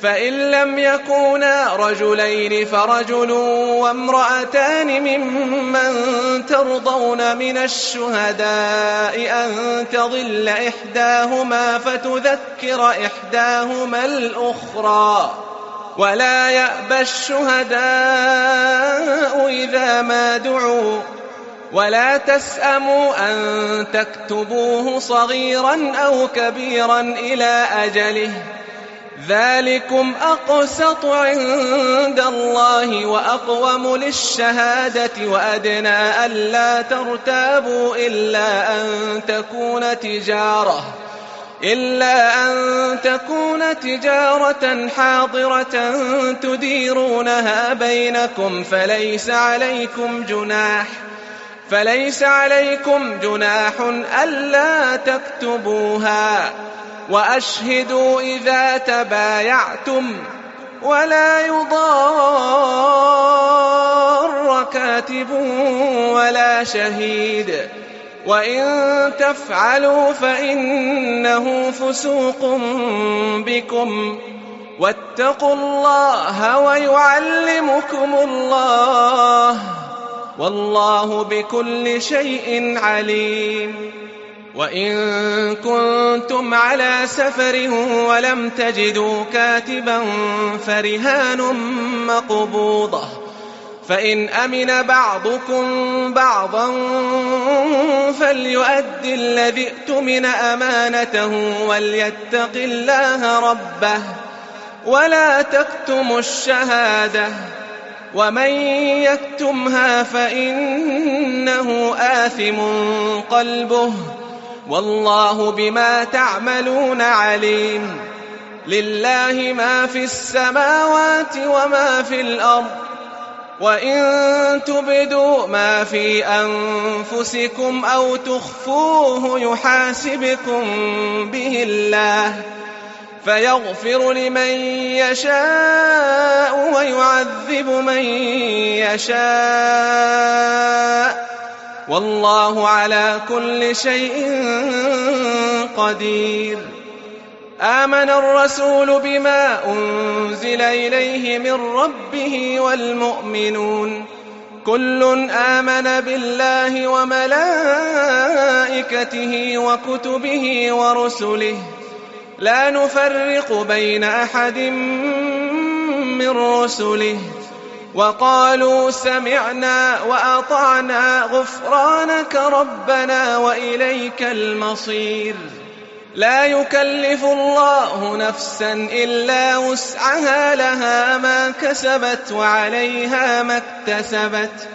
فإن لم يكونا رجلين فرجل وامرأتان ممن ترضون من الشهداء أن تضل إحداهما فتذكر إحداهما الأخرى ولا يأبى الشهداء إذا ما دعوا ولا تسأموا أن تكتبوه صغيرا أو كبيرا إلى أجله، ذلكم أقسط عند الله وأقوم للشهادة وأدنى ألا ترتابوا إلا أن تكون تجارة حاضرة تديرونها بينكم فليس عليكم جناح ألا تكتبوها، وأشهدوا إذا تبايعتم، ولا يضار كاتب ولا شهيد، وإن تفعلوا فإنه فسوق بكم، واتقوا الله ويعلمكم الله، والله بكل شيء عليم. وإن كنتم على سفر ولم تجدوا كاتبا فرهان مقبوضة، فإن أمن بعضكم بعضا فليؤد الذي اؤتمن أمانته وليتق الله ربه ولا تكتموا الشهادة، ومن يكتمها فإنه آثم قلبه، والله بما تعملون عليم. لله ما في السماوات وما في الأرض، وإن تبدوا ما في أنفسكم أو تخفوه يحاسبكم به الله، فيغفر لمن يشاء ويعذب من يشاء، والله على كل شيء قدير. آمن الرسول بما أنزل إليه من ربه والمؤمنون كل آمن بالله وملائكته وكتبه ورسله لا نفرق بين أحد من رسله، وقالوا سمعنا وأطعنا غفرانك ربنا وإليك المصير. لا يكلف الله نفسا إلا وسعها، لها ما كسبت وعليها ما اكتسبت.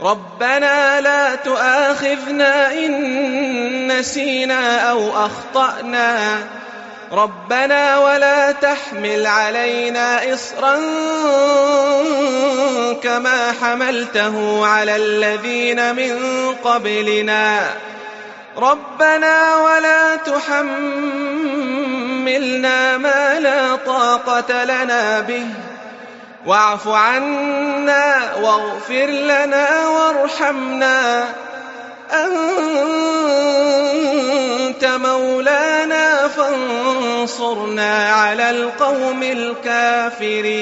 ربنا لا تؤاخذنا إن نسينا أو أخطأنا، ربنا ولا تحمل علينا إصرا كما حملته على الذين من قبلنا، ربنا ولا تحملنا ما لا طاقة لنا به، واعف عنا واغفر لنا وارحمنا، أنت مولانا فانصرنا على القوم الكافرين.